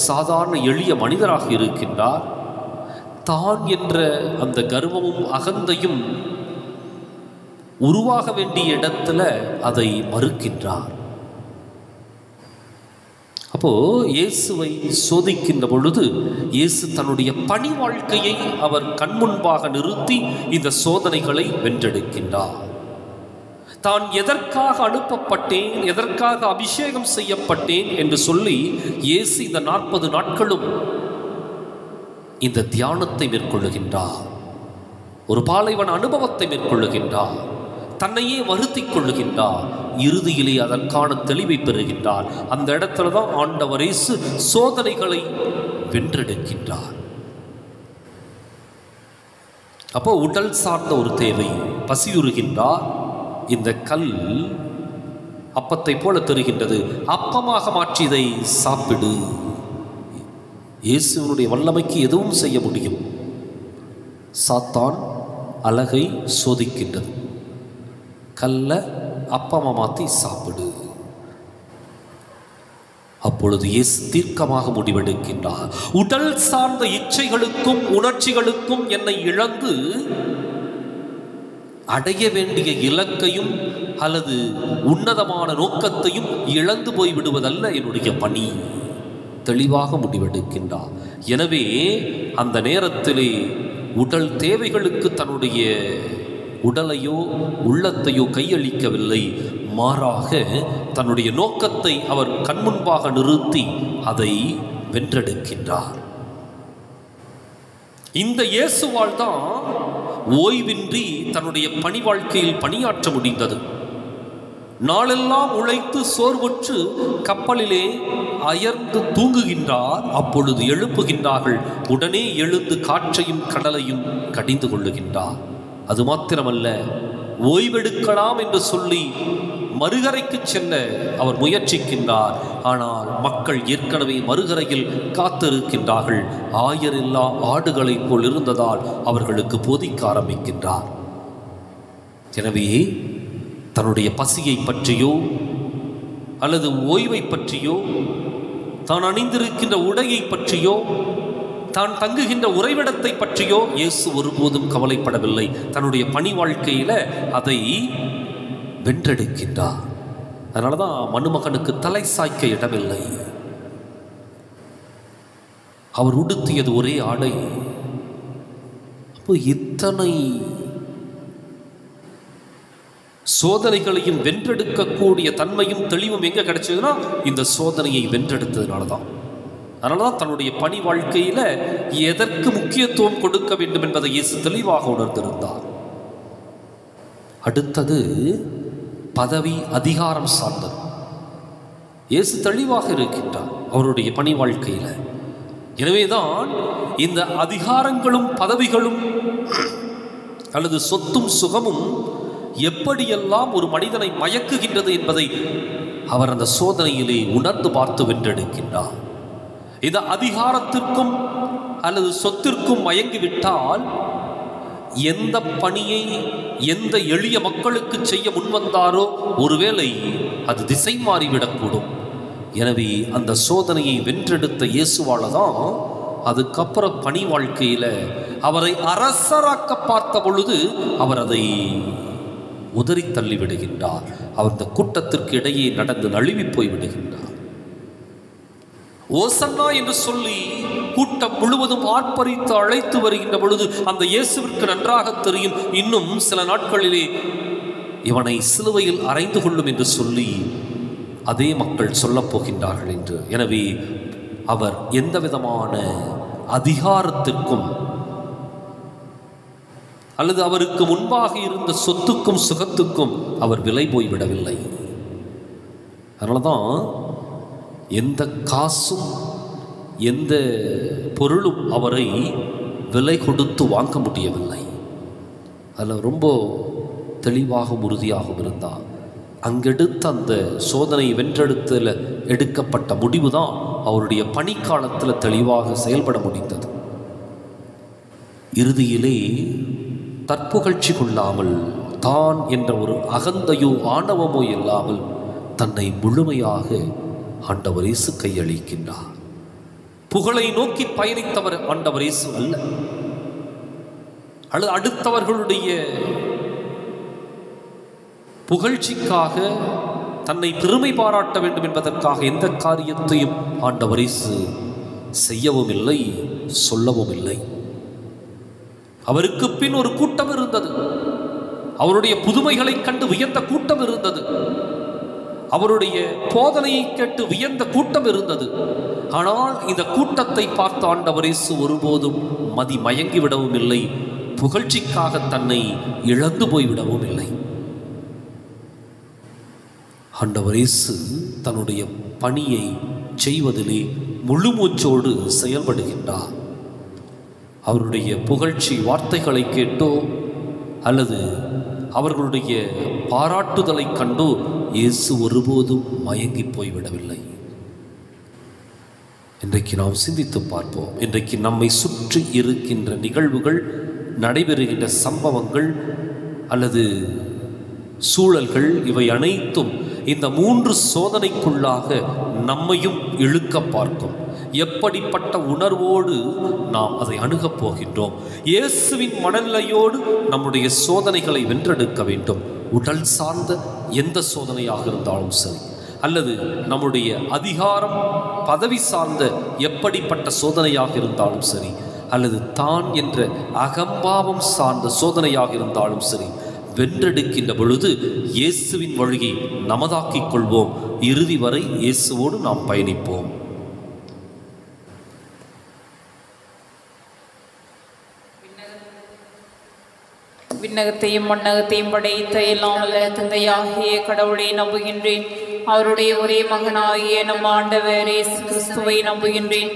சாதாரண எளிய மனிதராக இருக்கின்றார். தான் என்ற அந்த கர்வமும் அகந்தையும் உருவாக வேண்டிய இடத்துல அதை மறுக்கின்றார். அப்போ இயேசுவை சோதிக்கின்ற பொழுது இயேசு தன்னுடைய பணி வாழ்க்கையை அவர் கண்முன்பாக நிறுத்தி இந்த சோதனைகளை வென்றெடுக்கின்றார். தான் எதற்காக அனுப்பப்பட்டேன், எதற்காக அபிஷேகம் செய்யப்பட்டேன் என்று சொல்லி இயேசு இந்த 40 நாட்களும் இந்த தியானத்தை மேற்கொள்ளுகின்றார். ஒரு பாலைவன அனுபவத்தை மேற்கொள்ளுகின்றார். தன்னையே வருத்திக் கொள்ளுகின்றார். இறுதியிலே அதற்கான தெளிவை பெறுகின்றார். அந்த இடத்துல தான் ஆண்டவர் இயேசு சோதனைகளை வென்றெடுக்கின்றார். அப்போ உடல் சார்ந்த ஒரு தேவை, பசியுறுகின்றார். இந்த கல் அப்பத்தை போல தெரிகின்றது, அப்பமாக மாற்றி இதை சாப்பிடு. இயேசுவினுடைய வல்லமைக்கு எதுவும் செய்ய முடியும். சாத்தான் அழகை சோதிக்கின்றது. கல்ல அப்பமா மாற்றி சாப்பிடு. அப்பொழுது இயேசு தீர்க்கமாக முடிவெடுக்கின்றார். உடல் சார்ந்த இச்சைகளுக்கும் உணர்ச்சிகளுக்கும் என்னை இழந்து அடைய வேண்டிய இலக்கையும் அல்லது உன்னதமான நோக்கத்தையும் இழந்து போய் விடுவதல்ல என்னுடைய பணி. தெளிவாக முடிவெடுக்கின்றார். எனவே அந்த நேரத்திலே உடல் தேவைகளுக்கு தன்னுடைய உடலையோ உள்ளத்தையோ கையளிக்கவில்லை. மாறாக தன்னுடைய நோக்கத்தை அவர் கண்முன்பாக நிறுத்தி அதை வென்றெடுக்கின்றார். இந்த இயேசுவால் தான் ஓய்வின்றி தன்னுடைய பணி வாழ்க்கையில் பணியாற்ற முடிந்தது. நாளெல்லாம் உழைத்து சோர்வுற்று கப்பலிலே அயர்ந்து தூங்குகின்றார். அப்பொழுது எழுப்புகின்றார்கள். உடனே எழுந்து காற்றையும் கடலையும் கடிந்து கொள்ளுகின்றார். அது மாத்திரமல்ல, ஓய்வெடுக்கலாம் என்று சொல்லி மறுகரைக்கு செல்ல அவர் முயற்சிக்கின்றார். ஆனால் மக்கள் ஏற்கனவே மறுகரையில் காத்திருக்கின்றார்கள். ஆயரில்லா ஆடுகளைப் போல் இருந்ததால் அவர்களுக்கு போதிக்க ஆரம்பிக்கின்றார். எனவே தன்னுடைய பசியை பற்றியோ அல்லது ஓய்வை பற்றியோ, தான் அணிந்திருக்கின்ற உடையை பற்றியோ, தான் தங்குகின்ற உறைவிடத்தை பற்றியோ இயேசு ஒருபோதும் கவலைப்படவில்லை. தன்னுடைய பணி வாழ்க்கையில் அதை வென்றெடுக்கின்றார். அதனால தான் மனுமகனுக்கு தலை சாய்க்க இடமில்லை. அவர் உடுத்தியது ஒரே ஆடை. அப்போ இத்தனை சோதனைகளையும் வென்றெடுக்கக்கூடிய தன்மையும் தெளிவும் எங்கே கிடைச்சதுன்னா இந்த சோதனையை வென்றெடுத்ததுனால தான். அதனால தான் தன்னுடைய பணி வாழ்க்கையில் எதற்கு முக்கியத்துவம் கொடுக்க வேண்டும் என்பதை இயேசு தெளிவாக உணர்ந்திருந்தார். அடுத்தது பதவி அதிகாரம் சார்ந்தது. இயேசு தெளிவாக இருக்கின்றார் அவருடைய பணி வாழ்க்கையில். எனவேதான் இந்த அதிகாரங்களும் பதவிகளும் அல்லது சொத்தும் சுகமும் எப்படியெல்லாம் ஒரு மனிதனை மயக்குகின்றது என்பதை அவர் அந்த சோதனையிலே உணர்ந்து பார்த்து வென்றெடுக்கின்றார். இந்த அதிகாரத்திற்கும் அல்லது சொத்திற்கும் மயங்கிவிட்டால் எந்த பணியை எந்த எளிய மக்களுக்கு செய்ய முன்வந்தாரோ ஒருவேளை அது திசை மாறிவிடக்கூடும். எனவே அந்த சோதனையை வென்றெடுத்த இயேசுவால தான் அதுக்கப்புறம் பணி வாழ்க்கையில் அவரை அரசராக்க பார்த்த பொழுது அவர் அதை உதறி தள்ளி விடுகின்றார். அவர் அந்த கூட்டத்திற்கு இடையே நடந்து நழுவி போய் விடுகின்றார். ஓசன்னா என்று சொல்லி கூட்டம் முழுவதும் ஆர்ப்பரித்து அழைத்து வருகின்ற பொழுது அந்த இயேசுவிற்கு நன்றாக தெரியும், இன்னும் சில நாட்களிலே இவனை சிலுவையில் அறைந்து கொள்ளும் என்று சொல்லி அதே மக்கள் சொல்லப் போகின்றார்கள் என்று. எனவே அவர் எந்த விதமான அதிகாரத்திற்கும் அல்லது அவருக்கு முன்பாக இருந்த சொத்துக்கும் சுகத்துக்கும் அவர் விலை போய்விடவில்லை. அதனால தான் எந்த காசும் எந்த பொருளும் அவரை விலை கொடுத்து வாங்க முடியவில்லை. அதில் ரொம்ப தெளிவாகவும் உறுதியாகவும் இருந்தார். அங்கெடுத்த அந்த சோதனை வென்றெடுத்தில் எடுக்கப்பட்ட முடிவு தான் அவருடைய பணிக்காலத்தில் தெளிவாக செயல்பட முடிந்தது. இறுதியிலே தற்புகழ்ச்சி கொள்ளாமல், தான் என்ற ஒரு அகந்தையோ ஆணவமோ இல்லாமல் தன்னை முழுமையாக ஆண்டவர் இயேசு கையளிக்கின்றார். புகழை நோக்கி பயணித்தவர் ஆண்டவர் இயேசு அல்ல, அல்லது அடுத்தவர்களுடைய புகழ்ச்சிக்காக தன்னை பெருமை பாராட்ட வேண்டும் என்பதற்காக எந்த காரியத்தையும் ஆண்டவர் இயேசு செய்யவும் இல்லை, சொல்லவும் இல்லை. அவருக்கு பின் ஒரு கூட்டம் இருந்தது. அவருடைய புதுமைகளை கண்டு வியந்த கூட்டம் இருந்தது. அவருடைய போதனையை கேட்டு வியந்த கூட்டம் இருந்தது. ஆனால் இந்த கூட்டத்தை பார்த்த ஆண்டவர் இயேசு ஒருபோதும் மயங்கி விடவும் இல்லை, புகழ்ச்சிக்காக தன்னை இழந்து போய்விடவும் இல்லை. ஆண்டவர் இயேசு தன்னுடைய பணியை செய்வதிலே முழுமூச்சோடு செயல்படுகின்றார். அவருடைய புகழ்ச்சி வார்த்தைகளை கேட்டோ அல்லது அவர்களுடைய பாராட்டுதலை கண்டோ இயேசு ஒருபோதும் மயங்கி போய்விடவில்லை. இன்றைக்கு நாம் சிந்தித்து பார்ப்போம். இன்றைக்கு நம்மை சுற்றி இருக்கின்ற நிகழ்வுகள், நடைபெறுகின்ற சம்பவங்கள் அல்லது சூழல்கள், இவை அனைத்தும் இந்த 3 சோதனைக்குள்ளாக நம்மையும் இழுக்க பார்க்கும். எப்படிப்பட்ட உணர்வோடு நாம் அதை அணுகப் போகின்றோம்? இயேசுவின் மனநிலையோடு நம்முடைய சோதனைகளை வென்றெடுக்க வேண்டும். உடல் சார்ந்த எந்த சோதனையாக இருந்தாலும் சரி, அல்லது நம்முடைய அதிகாரம் பதவி சார்ந்த எப்படிப்பட்ட சோதனையாக இருந்தாலும் சரி, அல்லது தான் என்ற அகம்பாவம் சார்ந்த சோதனையாக இருந்தாலும் சரி, வென்றெடுக்கின்ற பொழுது இயேசுவின் வழியை நமதாக்கிக் கொள்வோம். இறுதி வரை இயேசுவோடு நாம் பயணிப்போம். விண்ணகத்தையும் மண்ணகத்தையும் படைத்த எல்லாம் வல்ல தந்தையாகிய கடவுளை நம்புகின்றேன். அவருடைய ஒரே மகனாகிய நம் ஆண்டவர் இயேசு கிறிஸ்துவை நம்புகின்றேன்.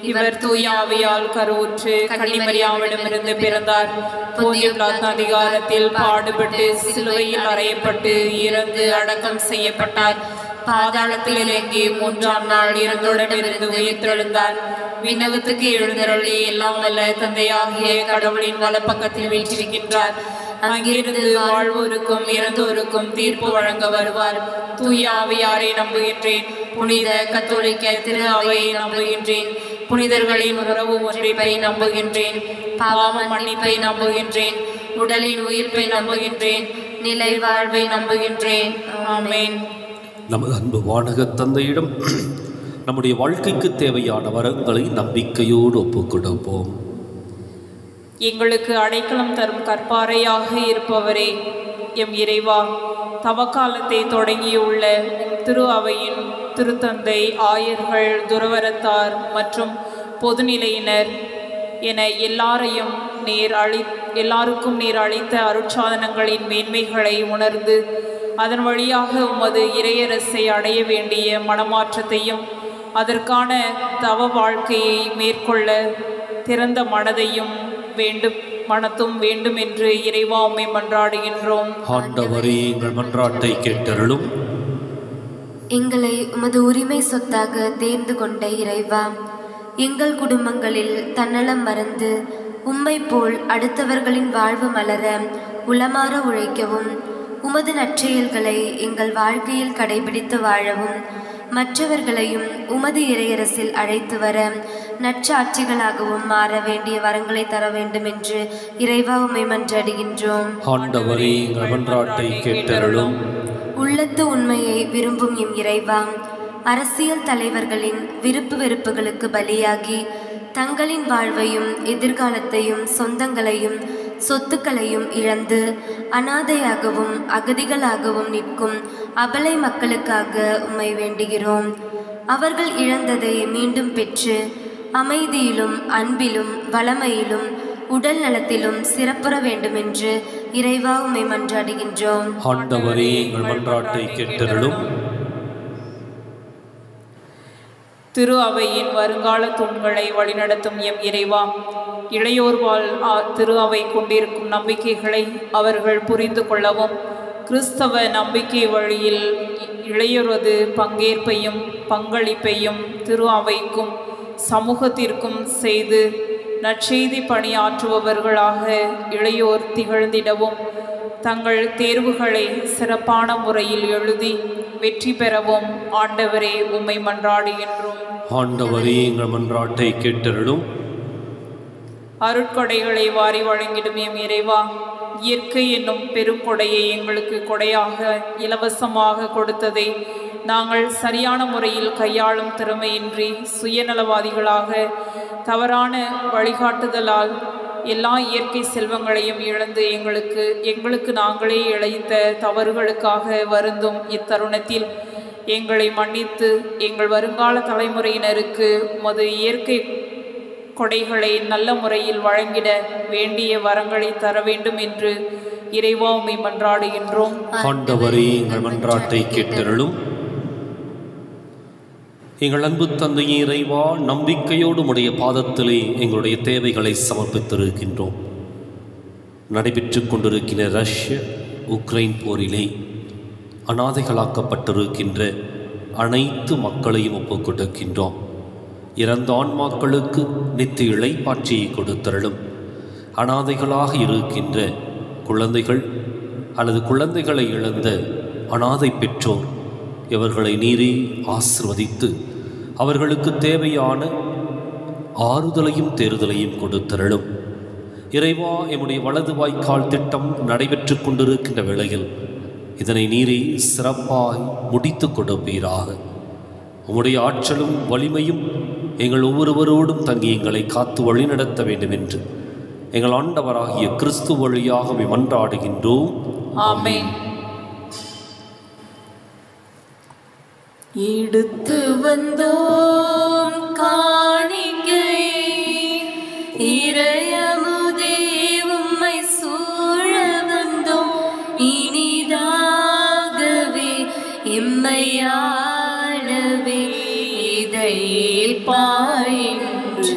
இவர் தூய ஆவியால் கருவுற்று கன்னிமரியாவிடமிருந்து பிறந்தார். போதிய பிலாத்து அதிகாரத்தில் பாடுபட்டு சிலுவையில் அறையப்பட்டு இறந்து அடக்கம் செய்யப்பட்டார். பாதாளத்தில் இறங்கி 3ஆம் நாள் இறந்தோடமிருந்து உயிர்த்தெழுந்தார். விண்ணகத்துக்கு எழுந்தருளி எல்லாம் வல்ல தந்தையாகிய கடவுளின் வலப்பக்கத்தில் வீற்றிருக்கின்றார். அங்கிருந்து வாழ்வோருக்கும் இறந்தோருக்கும் தீர்ப்பு வழங்க வருவார். தூய ஆவியாரை நம்புகின்றேன். புனித கத்தோலிக்க திரு அவையை நம்புகின்றேன். புனிதர்களின் உறவு ஒன்றிப்பை நம்புகின்றேன். பாவ மன்னிப்பை நம்புகின்றேன். உடலின் உயிர்ப்பை நம்புகின்றேன். நிலை வாழ்வை நம்புகின்றேன். ஆமென். நமது அன்பு வானக தந்தையிடம் நம்முடைய வாழ்க்கைக்கு தேவையான வரங்களை நம்பிக்கையோடு ஒப்புக் கொடுப்போம். எங்களுக்கு அடைக்கலம் தரும் கற்பாறையாக இருப்பவரே, எம் இறைவா, தவக்காலத்தை தொடங்கியுள்ள திரு அவையின் திருத்தந்தை, ஆயர்கள், துறவரத்தார் மற்றும் பொதுநிலையினர் என எல்லாருக்கும் நீர் அளித்த அருட்சாதனங்களின் மேன்மைகளை உணர்ந்து அதன் வழியாக உமது இறையரசை அடைய வேண்டிய மனமாற்றத்தையும் அதற்கான தவ வாழ்க்கையை மேற்கொள்ள திறந்த மனதையும் வேண்டும் என்று இறைவா உம்மை மன்றாடுகின்றோம். ஆண்டவரே, எங்கள் மன்றாட்டை கேட்டருளும். எங்களை உமது உரிமை சொத்தாக தேர்ந்து கொண்ட இறைவா, எங்கள் குடும்பங்களில் தன்னலம் மறந்து உம்மை போல் அடுத்தவர்களின் வாழ்வு மலர உளமாற உழைக்கவும், உமது நற்செயல்களை எங்கள் வாழ்க்கையில் கடைபிடித்து வாழவும், மற்றவர்களையும் உமது இறையரசில் அழைத்து வர நற்சாட்சிகளாகவும் மாற வேண்டிய வரங்களை தர வேண்டும் என்று இறைவா உம்மை மன்றாடுகின்றோம். ஆண்டவரே, எங்கள் மன்றாட்டை கேட்டருளும். உள்ளத்து உண்மையை விரும்பும் எம் இறைவா, அரசியல் தலைவர்களின் விருப்பு வெறுப்புகளுக்கு பலியாகி தங்களின் வாழ்வையும் எதிர்காலத்தையும் சொந்தங்களையும் சொத்துக்களையும் இழந்து அனாதையாகவும் அகதிகளாகவும் நிற்கும் அபலை மக்களுக்காக உம்மை வேண்டுகிறோம். அவர்கள் இழந்ததை மீண்டும் பெற்று அமைதியிலும் அன்பிலும் வளமையிலும் உடல் நலத்திலும் சிறப்புற வேண்டும் என்று இறைவா உம்மை மன்றாடுகின்றோம். ஆண்டவரே, எங்கள் மன்றாட்டை கேட்டருளும். திரு அவையின் வருங்கால தூண்களை வழிநடத்தும் எம் இறைவா, இளையோர் திரு அவை கொண்டிருக்கும் நம்பிக்கைகளை அவர்கள் புரிந்து கொள்ளவும், கிறிஸ்தவ நம்பிக்கை வழியில் இளையோரது பங்கேற்பையும் பங்களிப்பையும் திரு அவைக்கும் சமூகத்திற்கும் செய்து நற்செய்தி பணியாற்றுபவர்களாக இளையோர் திகழ்ந்திடவும், தங்கள் தேர்வுகளை சிறப்பான முறையில் எழுதி வெற்றி பெறவும் ஆண்டவரே உம்மை மன்றாடுகின்றோம். ஆண்டவரே, எங்கள் மன்றாட்டை கேட்டருளும். அருட்கொடைகளை வாரி வழங்கிடும் எம் இறைவா, இயற்கை என்னும் பெரும் கொடையை எங்களுக்கு கொடையாக இலவசமாக கொடுத்ததை நாங்கள் சரியான முறையில் கையாளும் திறமையின்றி சுயநலவாதிகளாக தவறான வழிகாட்டுதலால் எல்லா இயற்கை செல்வங்களையும் இழந்து எங்களுக்கு நாங்களே இழைத்த தவறுகளுக்காக வருந்தும் இத்தருணத்தில் எங்களை மன்னித்து எங்கள் வருங்கால தலைமுறையினருக்கு உமது இயற்கை கொடைகளை நல்ல முறையில் வழங்கிட வேண்டிய வரங்களை தர வேண்டும் என்று இறைவா உம்மை மன்றாடுகின்றோம். ஆண்டவரே, எங்கள் மன்றாட்டை கேட்டருளும். எங்கள் அன்பு தந்தையே இறைவா, நம்பிக்கையோடு உடைய பாதத்திலே எங்களுடைய தேவைகளை சமர்ப்பித்திருக்கின்றோம். நடைபெற்று கொண்டிருக்கின்ற ரஷ்ய உக்ரைன் போரிலே அனாதைகளாக்கப்பட்டிருக்கின்ற அனைத்து மக்களையும் ஒப்புக் கொடுக்கின்றோம். இறந்த ஆன்மாக்களுக்கு நித்திய இளைப்பாட்சியை கொடுத்தருளும். அனாதைகளாக இருக்கின்ற குழந்தைகள் அல்லது குழந்தைகளை இழந்த அனாதை பெற்றோர் இவர்களை நீரே ஆசிர்வதித்து அவர்களுக்கு தேவையான ஆறுதலையும் தேறுதலையும் கொடுத்தருளும். இறைவா, எம்முடைய வலது வாய்க்கால் திட்டம் நடைபெற்று கொண்டிருக்கின்ற வேளையில் இதனை நீரே சிறப்பாய் முடித்து கொடுப்பீராக. உம்முடைய ஆற்றலும் வலிமையும் எங்கள் ஒவ்வொருவரோடும் தங்கி எங்களை காத்து வழிநடத்த வேண்டும் என்று எங்கள் ஆண்டவராகிய கிறிஸ்து வழியாக மன்றாடுகின்றோம். ஆமென். எடுத்து வந்தோம் காணிக்கை, இறையமுதே உம்மை சூழ வந்தோம், இனிதாகவே எம்மையாளவே இதை பாயின்று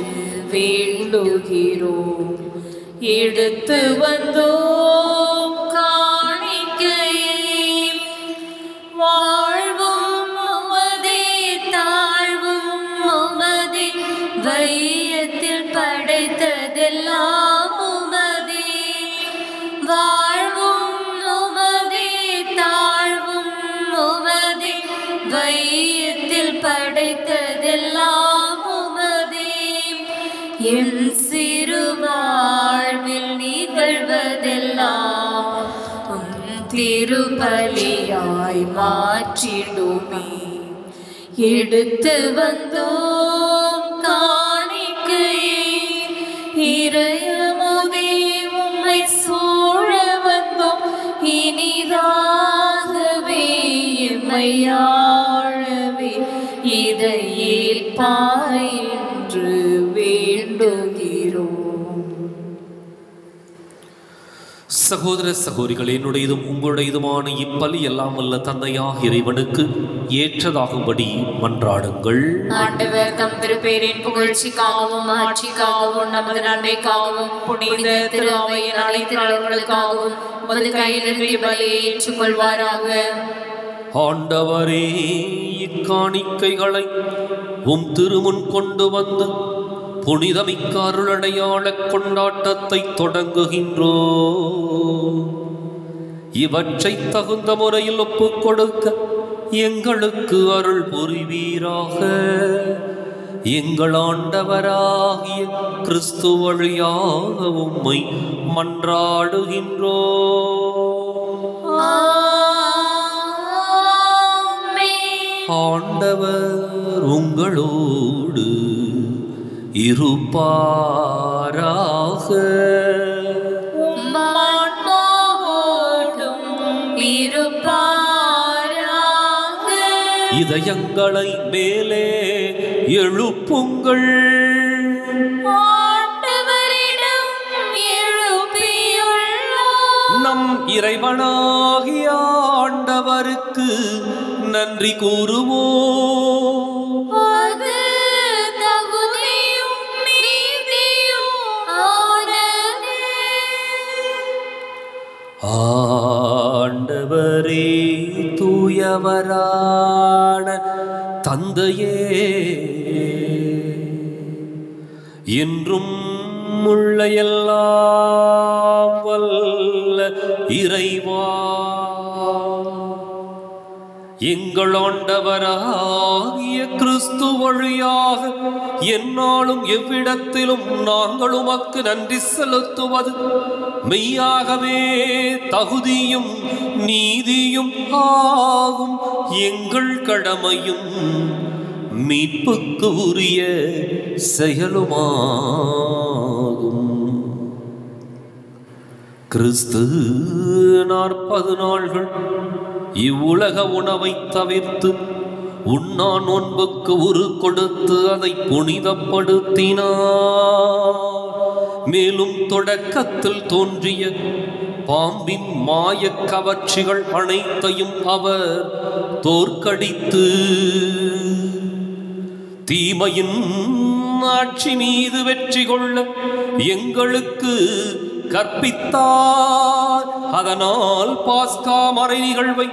வேண்டுகிறோம். எடுத்து வந்தோம் காணிக்கையை, வாழ்வும் உமதே தாழ்வும் உமதே, வையத்தில் படைத்ததெல்லாம் உமதே. வாழ்வும் உமதே தாழ்வும் உமதே, வையத்தில் படைத்ததெல்லாம் உமதே. என் சிறு வாழ்வில் நிகழ்வதெல்லாம் உம் திருப்பலியாய் மாற்றிடுமே. எடுத்து வந்தோம் காணிக்கையை, இறையமுதே உம்மை சூழ வந்தோம், இனிதாகவே எம்மையாளவே இதை ஏற்பாயின்று வேண்டுகிறோம். சகோதர சகோதரிகள், என்னுடையதும் உங்களுடையதுமான இப்பலி எல்லாம் வல்ல தந்தையாக இறைவனுக்கு ஏற்றதாகும்படி மன்றாடுங்கள். ஆண்டவர் தம் திருப்பேரின் புகழ்ச்சிக்காகவும் ஆட்சிக்காகவும் நமது நன்மைக்காகவும் புனித திரு அவையின் அனைத்து நலன்களுக்காகவும் உமது கையிலிருந்து பலியை ஏற்றுக்கொள்வாராக. ஆண்டவரே, இக்காணிக்கைகளை உம் திருமுன் கொண்டு வந்து புனிதமிக்க அருளடையாள கொண்டாட்டத்தை தொடங்குகின்றோ. இவற்றை தகுந்த முறையில் ஒப்புக் கொடுக்க எங்களுக்கு அருள் புரிவீராக. எங்கள் ஆண்டவராகிய கிறிஸ்து வழியாக உம்மை மன்றாடுகின்றோ. ஆண்டவர் உங்களோடு இருப்பாராக. இதயங்களை மேலே எழுப்புங்கள். நம் இறைவனாகிய ஆண்டவருக்கு நன்றி கூறுவோம். ஆண்டவரே, தூயவரான தந்தையே, என்றும் உள்ள எல்லாம் வல்ல இறைவா, எங்கள் ஆண்டவராகிய கிறிஸ்து வழியாக எந்நாளும் எவ்விடத்திலும் நாங்கள் உமக்கு நன்றி செலுத்துவது மெய்யாகவே தகுதியும் நீதியும் ஆகும். எங்கள் கடமையும் மீட்புக்கு உரிய செயலுமாகும். கிறிஸ்து 40 நாள்கள் இவ்வுலக உணவை தவிர்த்து உண்ணா நோன்புக்கு உரு கொடுத்து அதை புனிதப்படுத்தினார். மேலும் தொடக்கத்தில் தோன்றிய பாம்பின் மாயக் கவர்ச்சிகள் அனைத்தையும் அவர் தோற்கடித்து தீமையின் ஆட்சி மீது வெற்றி கொள்ள எங்களுக்கு கற்பித்தார். அதனால் பாஸ்கா மறை நிகழ்வை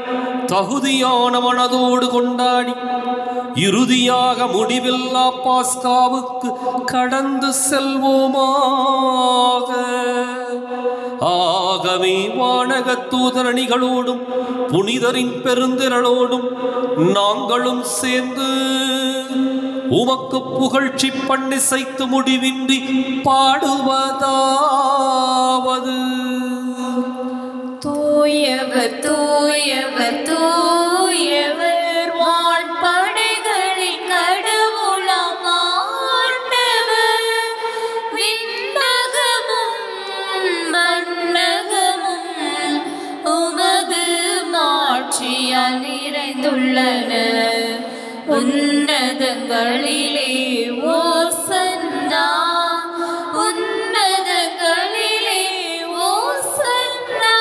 தகுதியான மனதோடு கொண்டாடி இறுதியாக முடிவில்லா பாஸ்காவுக்கு கடந்து செல்வோமாக. ஆகவே வானகத் தூதரணிகளோடும் புனிதரின் பெருந்திரளோடும் நாங்களும் சேர்ந்து உமக்கு புகழ்ச்சி பண்ணிசைத்து முடிவின்றி பாடுவதாவது: தூயவர் தூயவர் தூயவர் வான்படைகளின் கடவுளாம் ஆண்டவர். விண்ணகமும் மண்ணகமும் உமது மாட்சியால் நிறைந்துள்ளன. உன்னதங்களிலே ஓசன்னா, உன்னதங்களிலே ஓசன்னா.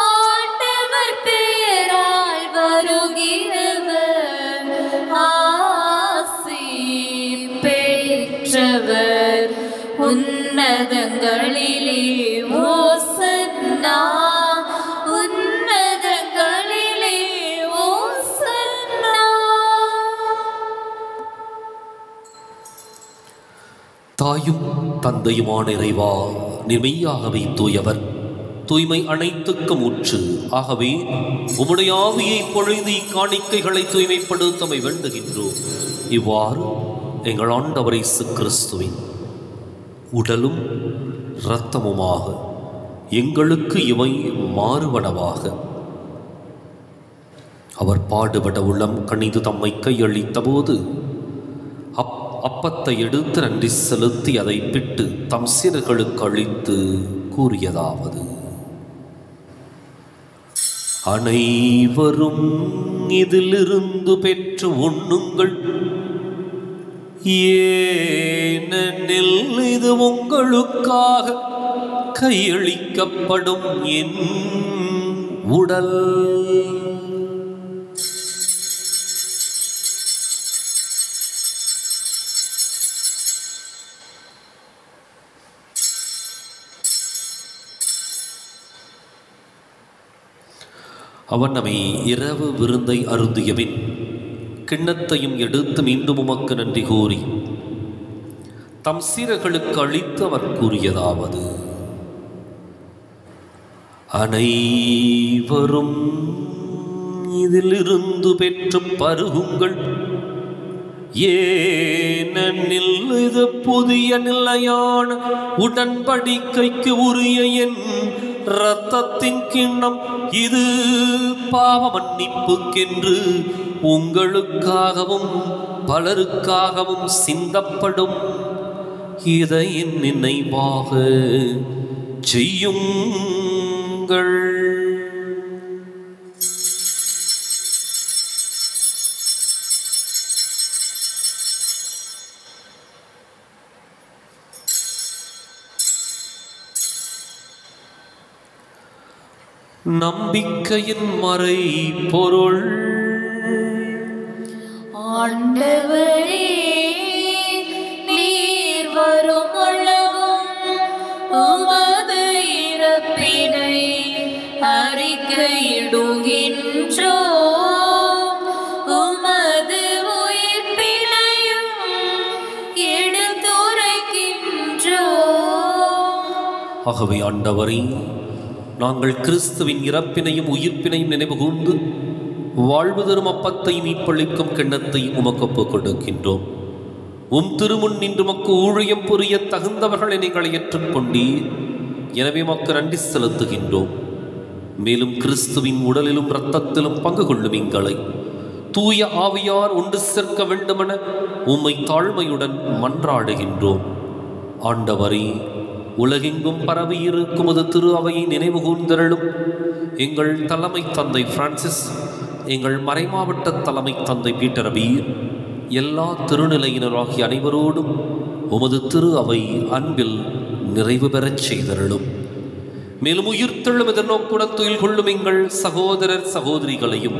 ஆண்டவர் பேரால் வருகிறவர் ஆசி பெற்றவர். உன்னதங்களிலே ஓசன்னா, உன்னதங்களிலே ஓசன்னா. தாயும் தந்தையுமான இறைவா, நீர் மெய்யாகவே தூயவர், தூய்மை அனைத்துக்கும் ஊற்று. ஆகவே உம்முடைய ஆவியை பொழுது இக்காணிக்கைகளை தூய்மைப்படுத்தமை வேண்டுகின்றோம். இவ்வாறு எங்கள் ஆண்டவர் இயேசு கிறிஸ்துவின் உடலும் இரத்தமுமாக எங்களுக்கு இவை மாறுவனவாக. அவர் பாடுபட உள்ளம் கனிந்து தம்மை கையளித்த போது அப்பத்தை எடுத்து நன்றி செலுத்தி அதை பிட்டு தம் சீடர்களுக்கு அளித்து கூறியதாவது: அனைவரும் இதிலிருந்து பெற்று உண்ணுங்கள், ஏனெனில் இது உங்களுக்காக கையளிக்கப்படும் என் உடல். அவன் நம்மை இரவு விருந்தை அருந்தியபின் கிண்ணத்தையும் எடுத்து மீண்டும் உமக்கு நன்றி கூறி தம் சீடர்களுக்கு அளித்து அவர் கூறியதாவது: அனைவரும் இதிலிருந்து பெற்று பருகுங்கள், ஏனெனில் இது புதிய நிலையான உடன்படிக்கைக்கு உரிய என் இரத்தத்தின் கிண்ணம். இது பாவ மன்னிப்புக்கென்று உங்களுக்காகவும் பலருக்காகவும் சிந்தப்படும். இதை என் நினைவாக செய்யுங்கள். நம்பிக்கையின் மறை பொருள். ஆண்டவரே, நீர் வரும் அளவும் உமது இறப்பினை அறிக்கையிடுகின்றோம், உமது உயிர்ப்பினையும் எடுத்துரைக்கின்றோம். ஆகவே ஆண்டவரே, நாங்கள் கிறிஸ்துவின் இறப்பினையும் உயிர்ப்பினையும் நினைவு கூர்ந்து வாழ்வு தரும் அப்பத்தை மீட்பளிக்கும் கிண்ணத்தையும் உமக்கு ஒப்புக் கொடுக்கின்றோம். உம் திருமுன் நின்று உமக்கு ஊழியம் புரிய தகுந்தவர்களை நீங்கள் ஏற்றுக்கொண்டீர். எனவே உமக்கு நன்றி செலுத்துகின்றோம். மேலும் கிறிஸ்துவின் உடலிலும் இரத்தத்திலும் பங்கு கொள்ளும் எங்களை தூய ஆவியார் ஒன்று சேர்க்க வேண்டுமென உம்மை தாழ்மையுடன் மன்றாடுகின்றோம். ஆண்டவரே, உலகெங்கும் பரவி இருக்கும் அது திரு அவையை நினைவு கூர்ந்தருளும். எங்கள் தலைமை தந்தை பிரான்சிஸ், எங்கள் மறைமாவட்ட தலைமை தந்தை பீட்டர் பீர், எல்லா திருநிலையினராகிய அனைவரோடும் உமது திரு அவை அன்பில் நிறைவு பெறச் செய்தருளும். மேலும் உயிர்த்தெழும் எதிர்நோக்குடன் துயில் கொள்ளும் எங்கள் சகோதரர் சகோதரிகளையும்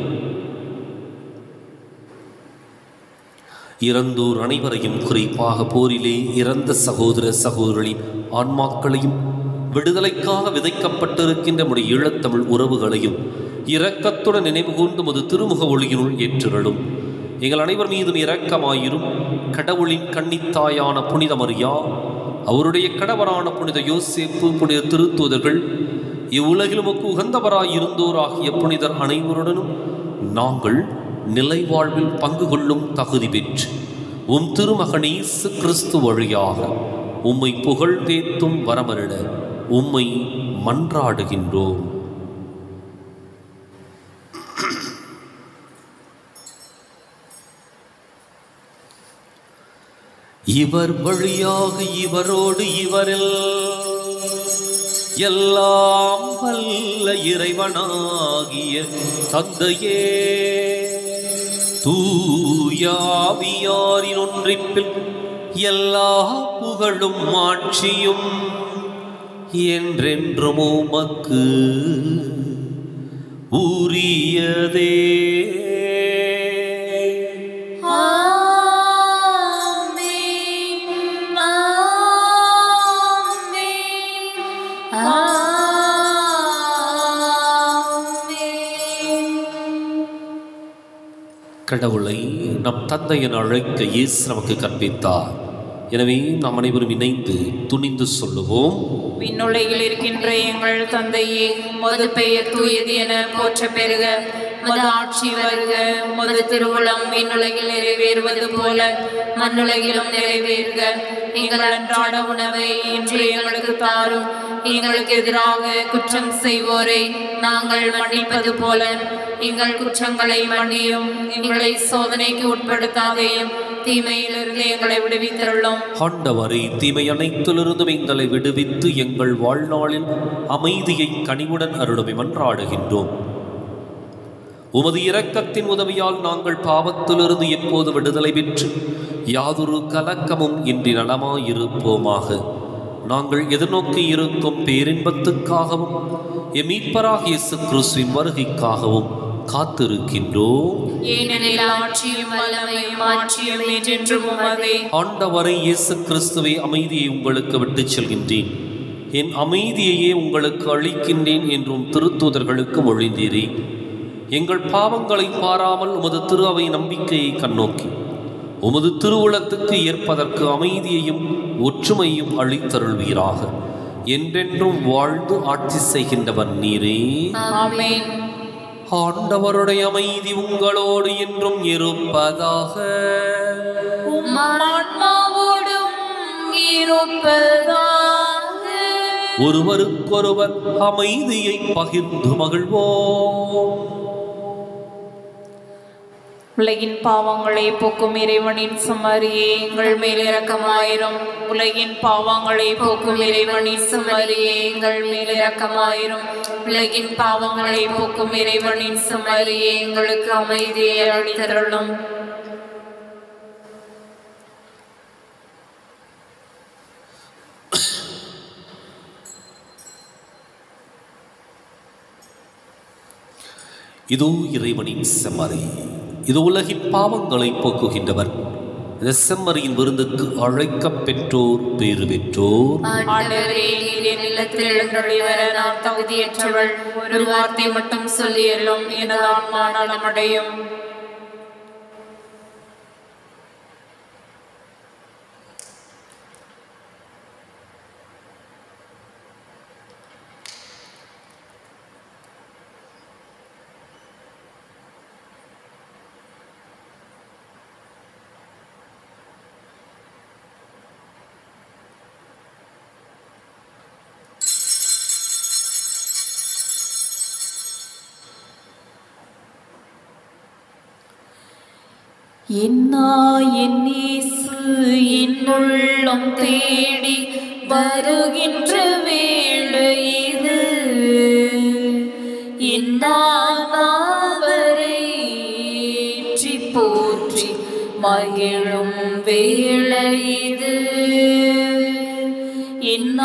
இறந்தோர் அனைவரையும், குறிப்பாக போரிலே இறந்த சகோதர சகோதரிகளின் ஆன்மாக்களையும், விடுதலைக்காக விதைக்கப்பட்டிருக்கின்ற நம்முடைய ஈழத்தமிழ் உறவுகளையும் இரக்கத்துடன் நினைவு கூர்ந்து முது திருமுக ஒளியினுள் ஏற்றுகளும். எங்கள் அனைவர் மீதும் இரக்கமாயிரும். கடவுளின் கன்னித்தாயான புனித மரியா, அவருடைய கணவரான புனித யோசேப்பு, புனித திருத்தூதர்கள், இவ்வுலகிலும் உகந்தவராயிருந்தோராகிய புனிதர் அனைவருடனும் நாங்கள் நிலை வாழ்வில் பங்கு கொள்ளும் தகுதி பெற்று உம் திருமகன் இயேசு கிறிஸ்து வழியாக உம்மை புகழ்ந்தேத்தும் வரமருள உம்மை மன்றாடுகின்றோம். இவர் வழியாக இவரோடு இவரில் எல்லாம் வல்ல இறைவனாகிய தந்தையே, தூயாவியாரின் ஒன்றிப்பில் எல்லா புகழும் ஆட்சியும் என்றென்றும் உமக்கு உரியதே. கடவுளை நம் தந்தை என அழைக்க இயேசு நமக்கு கற்பித்தார். எனவே நாம் அனைவரும் இணைந்து துணிந்து சொல்லுவோம். விண்ணுலகில் இருக்கின்ற எங்கள் தந்தையே, உமது பெயர் தூயது என போற்ற பெறுக. உமது ஆட்சி வருக. உமது திருவுளம் விண்ணுலகில் நிறைவேறுவது போல மண்ணுலகிலும் நிறைவேறுக. எங்கள் அன்றாட உணவை இன்று எங்களுக்கு தாரும். எங்களுக்கு எதிராக குற்றம் செய்வோரை நாங்கள் மன்னிப்பது போல எங்கள் குற்றங்களை மன்னியும். எங்களை சோதனைக்கு உட்படுத்தாதையும் தீமையிலிருந்து எங்களை விடுவித்தருளும். ஆண்டவரே, தீமை அனைத்திலிருந்தும் எங்களை விடுவித்து எங்கள் வாழ்நாளில் அமைதியை கனிவுடன் அருளுமை மன்றாடுகின்றோம். உமது இரக்கத்தின் உதவியால் நாங்கள் பாவத்திலிருந்து எப்போது விடுதலை பெற்று யாதொரு கலக்கமும் இன்றி நலமாயிருப்போமாக. நாங்கள் எதிர்நோக்கி இருக்கும் பேரின்பத்துக்காகவும் எம் மீட்பராகிய இயேசு கிறிஸ்துவின் வருகைக்காகவும் காத்திருக்கின்றோம். ஏனெனில் ஆட்சியும் வல்லமையும் ஆட்சியும் என்றென்றும் உமதே. ஆண்டவரை இயேசு கிறிஸ்துவை, அமைதியை உங்களுக்கு விட்டுச் செல்கின்றேன், என் அமைதியையே உங்களுக்கு அளிக்கின்றேன் என்றும் திருத்தூதர்களுக்கு மொழிந்தீரே. எங்கள் பாவங்களை பாராமல் உமது திரு அவை நம்பிக்கையை கண்ணோக்கி உமது திருவுளத்துக்கு ஏற்பதற்கு அமைதியையும் ஒற்றுமையும் அளித்தருள்வீராக. என்றென்றும் வாழ்ந்து ஆட்சி செய்கின்றவர் நீரே. ஆமென். ஆண்டவருடைய அமைதி உங்களோடு என்றும் இருப்பதாக. ஆன்மாவோடும் இருப்பதாக. ஒருவருக்கொருவர் அமைதியை பகிர்ந்து மகிழ்வோம். உலகின் பாவங்களை போக்கும் இறைவனின் சுமரியே, எங்கள் மேல் இரக்கமாயிரும். உலகின் பாவங்களை போக்கும் இறைவனின் சுமரியே, எங்கள் மேல் இரக்கமாயிரும். உலகின் பாவங்களை போக்கும் இறைவனின் சுமரியே, எங்களுக்கு அமைதியை அளித்தருளும். இதோ இறைவனின் செம்மறி, இது உலகின் பாவங்களை போக்குகின்றவர். இந்த செம்மறியின் விருந்துக்கு அழைக்க பெற்றோர் பேறு பெற்றோர். ஆண்டவரே, நீர் என் இல்லத்தில் எழுந்தருளி வர நான் தகுதியற்றவள். ஒரு வார்த்தை மட்டும் சொல்லியல்லும் எனது ஆன்மா நலமடையும். என் இயேசு என்னுள்ளம் தேடி வருகின்ற வேளை இது. அவரை ஏற்றி போற்றி மகிழும் வேளை இது. என்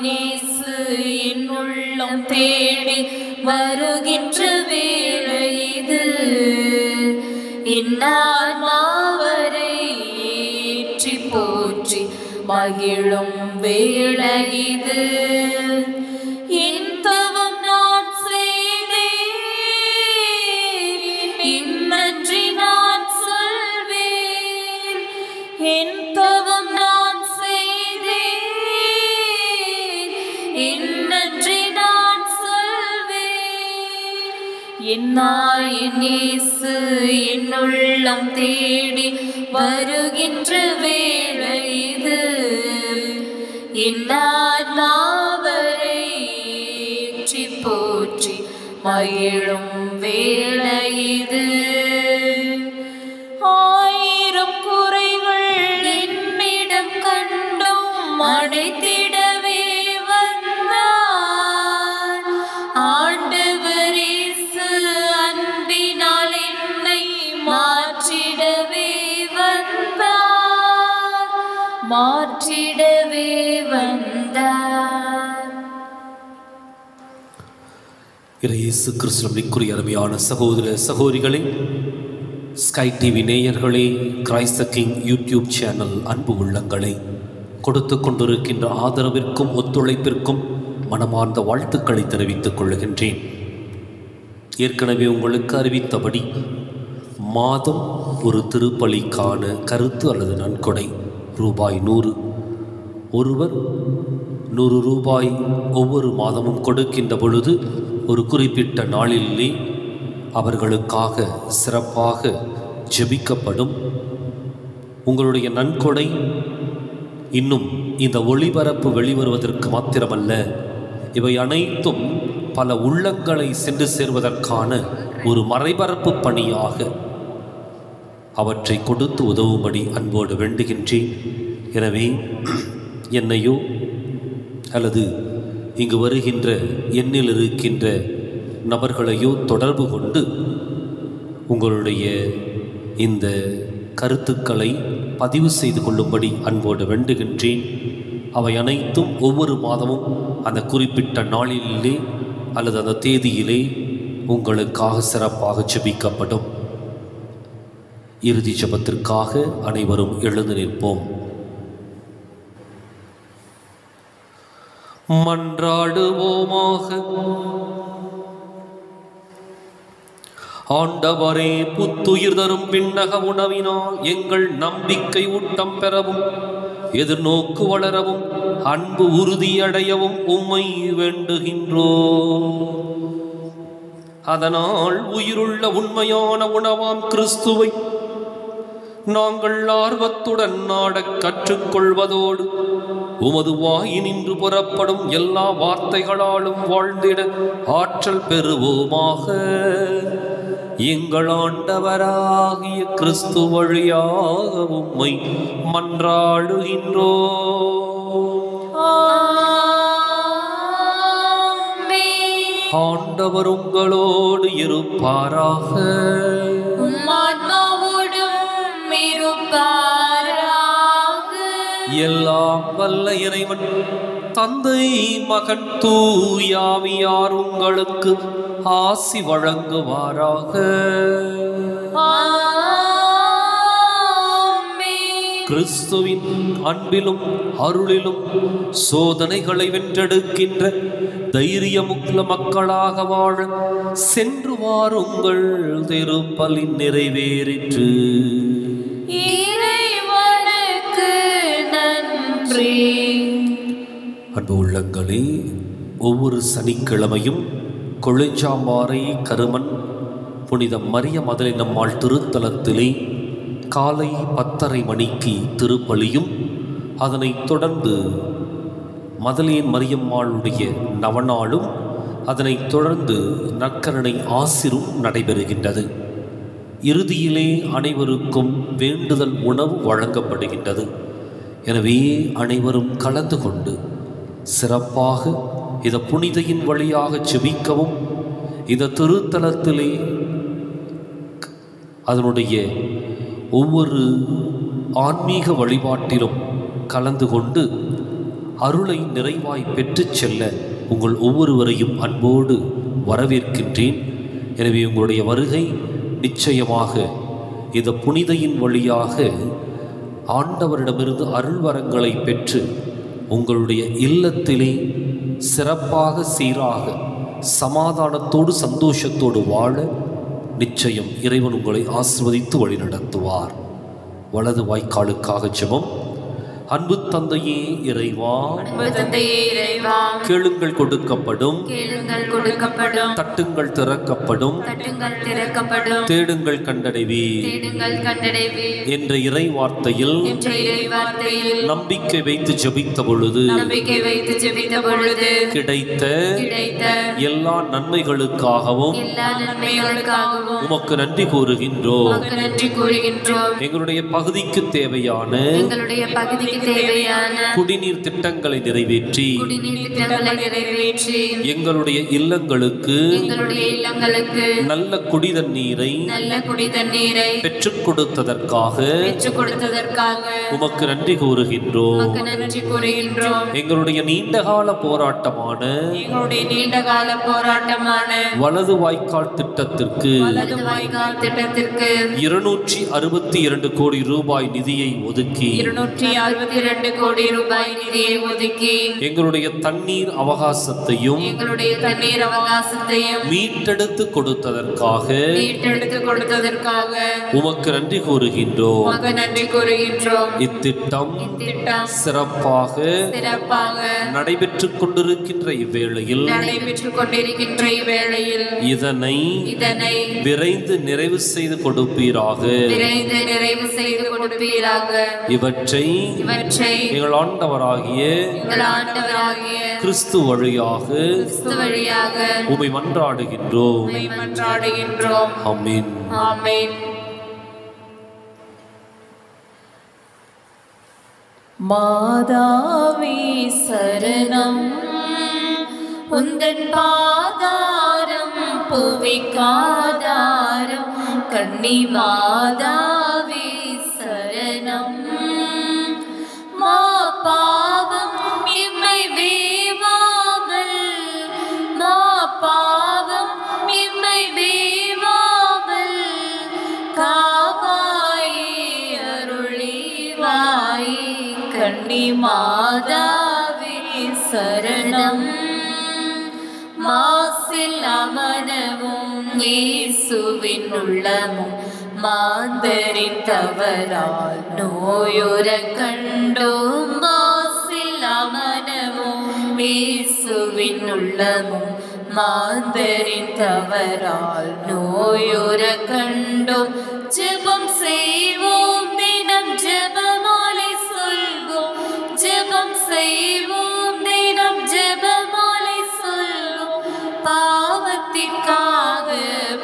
இயேசு என்னுள் உள்ளம் தேடி வருகின்ற வேளை இது. இன்னாத்மாவரை ஏற்றி போற்றி மகிழும் வேளை இது. என் தவம் நான் செய்தேன், நன்றி நான் சொல்வேன். என் தவம் நான் செய்தேன், நன்றி நான் சொல்வேன். என்னாயின் இயேசு என் உள்ளம் தேடி வருகின்ற வேளை இது. இன்னாத்மாவரை ஏற்றி போற்றி மகிழும் வேளை இது. ஆயிரம் குறைகள் என்னிடம் கண்டும் அடைத்திடவே வந்தார். ஆண்டவர் இயேசு அன்பினால் என்னை மாற்றிடவே வந்தார், மாற்றிடவே வந்தார். இயேசு கிறிஸ்துவிற்குரிய அருமையான சகோதர சகோதரிகளே, ஸ்கை டிவி நேயர்களே, Christ the king YouTube channel அன்பு உள்ளங்களே, கொடுத்து கொண்டிருக்கின்ற ஆதரவிற்கும் ஒத்துழைப்பிற்கும் மனமார்ந்த வாழ்த்துக்களை தெரிவித்துக் கொள்கின்றேன். ஏற்கனவே உங்களுக்கு அறிவித்தபடி மாதம் ஒரு திருப்பலிக்கான கருத்து அல்லது நன்கொடை ரூபாய் 100. ஒருவர் 100 ரூபாய் ஒவ்வொரு மாதமும் கொடுக்கின்ற பொழுது ஒரு குறிப்பிட்ட நாளிலே அவர்களுக்காக சிறப்பாக ஜெபிக்கப்படும். உங்களுடைய நன்கொடை இன்னும் இந்த ஒளிபரப்பு வெளிவருவதற்கு மாத்திரமல்ல, இவை அனைத்தும் பல உள்ளங்களை சென்று சேர்வதற்கான ஒரு மறைபரப்பு பணியாக அவற்றை கொடுத்து உதவும்படி அன்போடு வேண்டுகின்றேன். எனவே என்னையோ அல்லது இங்கு வருகின்ற எண்ணில் இருக்கின்ற நபர்களையோ தொடர்பு கொண்டு உங்களுடைய இந்த கருத்துக்களை பதிவு செய்து கொள்ளும்படி அன்போடு வேண்டுகின்றேன். அவை அனைத்தும் ஒவ்வொரு மாதமும் அந்த குறிப்பிட்ட நாளிலே அல்லது அந்த தேதியிலே உங்களுக்காக சிறப்பாக ஜெபிக்கப்படும். இறுதி ஜெபத்திற்காக அனைவரும் எழுந்து நிற்போம். மன்றாடுவோமாக. ஆண்டவரே, புத்துயிர் தரும் விண்ணக உணவினால் எங்கள் நம்பிக்கை ஊட்டம் பெறவும் எதிர்நோக்கு வளரவும் அன்பு உறுதியடையவும் உம்மை வேண்டுகின்றோம். அதனால் உயிருள்ள உண்மையான உணவாம் கிறிஸ்துவை நாங்கள் ஆர்வத்துடன் நாடக் கற்றுக்கொள்வதோடு உமது வாயினின்று புறப்படும் எல்லா வார்த்தைகளாலும் வாழ்ந்திட ஆற்றல் பெறுவோமாக. எங்கள் ஆண்டவராகிய கிறிஸ்து வழியாக உம்மை மன்றாடுகின்றோம். ஆண்டவர் உங்களோடு இருப்பாராக. எல்லாம் வல்ல இறைவன் தந்தை, மகன், தூயாவியார் உங்களுக்கு ஆசி வழங்குவாராக. கிறிஸ்துவின் அன்பிலும் அருளிலும் சோதனைகளை வென்றெடுக்கின்ற தைரியமுள்ள மக்களாக வாழ சென்று வாருங்கள். திருப்பலி நிறைவேறிற்று. அன்பு உள்ளங்களே, ஒவ்வொரு சனிக்கிழமையும் கொழுஞ்சாம்பாறை கருமன் புனித மரிய மதலினம்மாள் திருத்தலத்திலே காலை 10:30 மணிக்கு திருப்பலியும், அதனைத் தொடர்ந்து மதலேன் மரியம்மாளுடைய நவநாளும், அதனைத் தொடர்ந்து நற்கருணை ஆசிரும் நடைபெறுகின்றது. இறுதியிலே அனைவருக்கும் வேண்டுதல் உணவு வழங்கப்படுகின்றது. எனவே அனைவரும் கலந்து கொண்டு சிறப்பாக இந்த புனிதையின் வழியாக ஜெபிக்கவும், இந்த திருத்தலத்திலே அதனுடைய ஒவ்வொரு ஆன்மீக வழிபாட்டிலும் கலந்து கொண்டு அருளை நிறைவாய் பெற்று செல்ல உங்கள் ஒவ்வொருவரையும் அன்போடு வரவேற்கின்றேன். எனவே உங்களுடைய வருகை நிச்சயமாக இந்த புனிதையின் வழியாக ஆண்டவரிடமிருந்து அருள்வரங்களை பெற்று உங்களுடைய இல்லத்திலே சிறப்பாக சீராக சமாதானத்தோடு சந்தோஷத்தோடு வாழ நிச்சயம் இறைவன் உங்களை ஆசிர்வதித்து வழிநடத்துவார். வலது வாய்க்காலுக்காக ஜெபம். அன்பு தந்தையே இறைவா, கேளுங்கள் கொடுக்கப்படும், தட்டுங்கள் திறக்கப்படும், தேடுங்கள் கண்டடைவீர் என்ற இறை வார்த்தையில் நம்பிக்கை வைத்து ஜெபித்த பொழுது கிடைத்த எல்லா நன்மைகளுக்காகவும் உமக்கு நன்றி கூறுகின்றோம். எங்களுடைய பகுதிக்கு தேவையான குடிநீர் திட்டங்களை நிறைவேற்றி எங்களுடைய இல்லங்களுக்கு நல்ல குடிதண்ணீரை பெற்றுக் கொடுத்ததற்காக உமக்கு நன்றி கூறுகின்றோம். எங்களுடைய நீண்டகால போராட்டமான வலது வாய்க்கால் திட்டத்திற்கு 262 கோடி ரூபாய் நிதியை ஒதுக்கி எங்களுடைய தண்ணீர் அவகாசத்தையும் மீட்டெடுத்து கொடுத்ததற்காக உமக்கு நன்றி கூறுகின்றோம். இத்திட்டம் சிறப்பாக நடைபெற்றுக் கொண்டிருக்கின்ற இவ்வேளையில் இதனை விரைந்து நிறைவு செய்து கொடுப்பீராக. இவற்றை எங்கள் ஆண்டவராகிய கிறிஸ்து வழியாக உம்மை மன்றாடுகின்றோம். ஆமென். மாதாவே சரணம், உந்தன் பாதாரம் புவிக்காதாரம், கன்னி மாதாவே சரணம். மா பாவம் இம்மை வேவாமல், மா பாவம் இம்மை வேவாமல், காவாயே அருளிவாயே, கன்னி மாதாவே சரணம். மாசில் அமனமும் இயேசுவின் உள்ளமும் மாந்தரின் தவறால் நோயுற கண்டோம். மாசில் அமனமும் இயேசுவின் உள்ளமும் மாந்தரின் தவறால் நோயுற கண்டோம். ஜெபம் செய்வோம், தினம் ஜெபமாலை சொல்வோம், ஜெபம் செய்வோம், தினம் ஜெபமாலை சொல்வோம். பாவத்திற்காக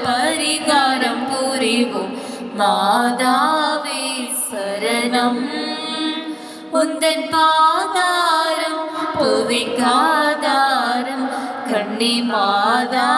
பரிகாரம் புரிவோம். மாதாவே சரணம், உந்தன் பாதாரம் புவிக்காதாரம், கன்னி மாதா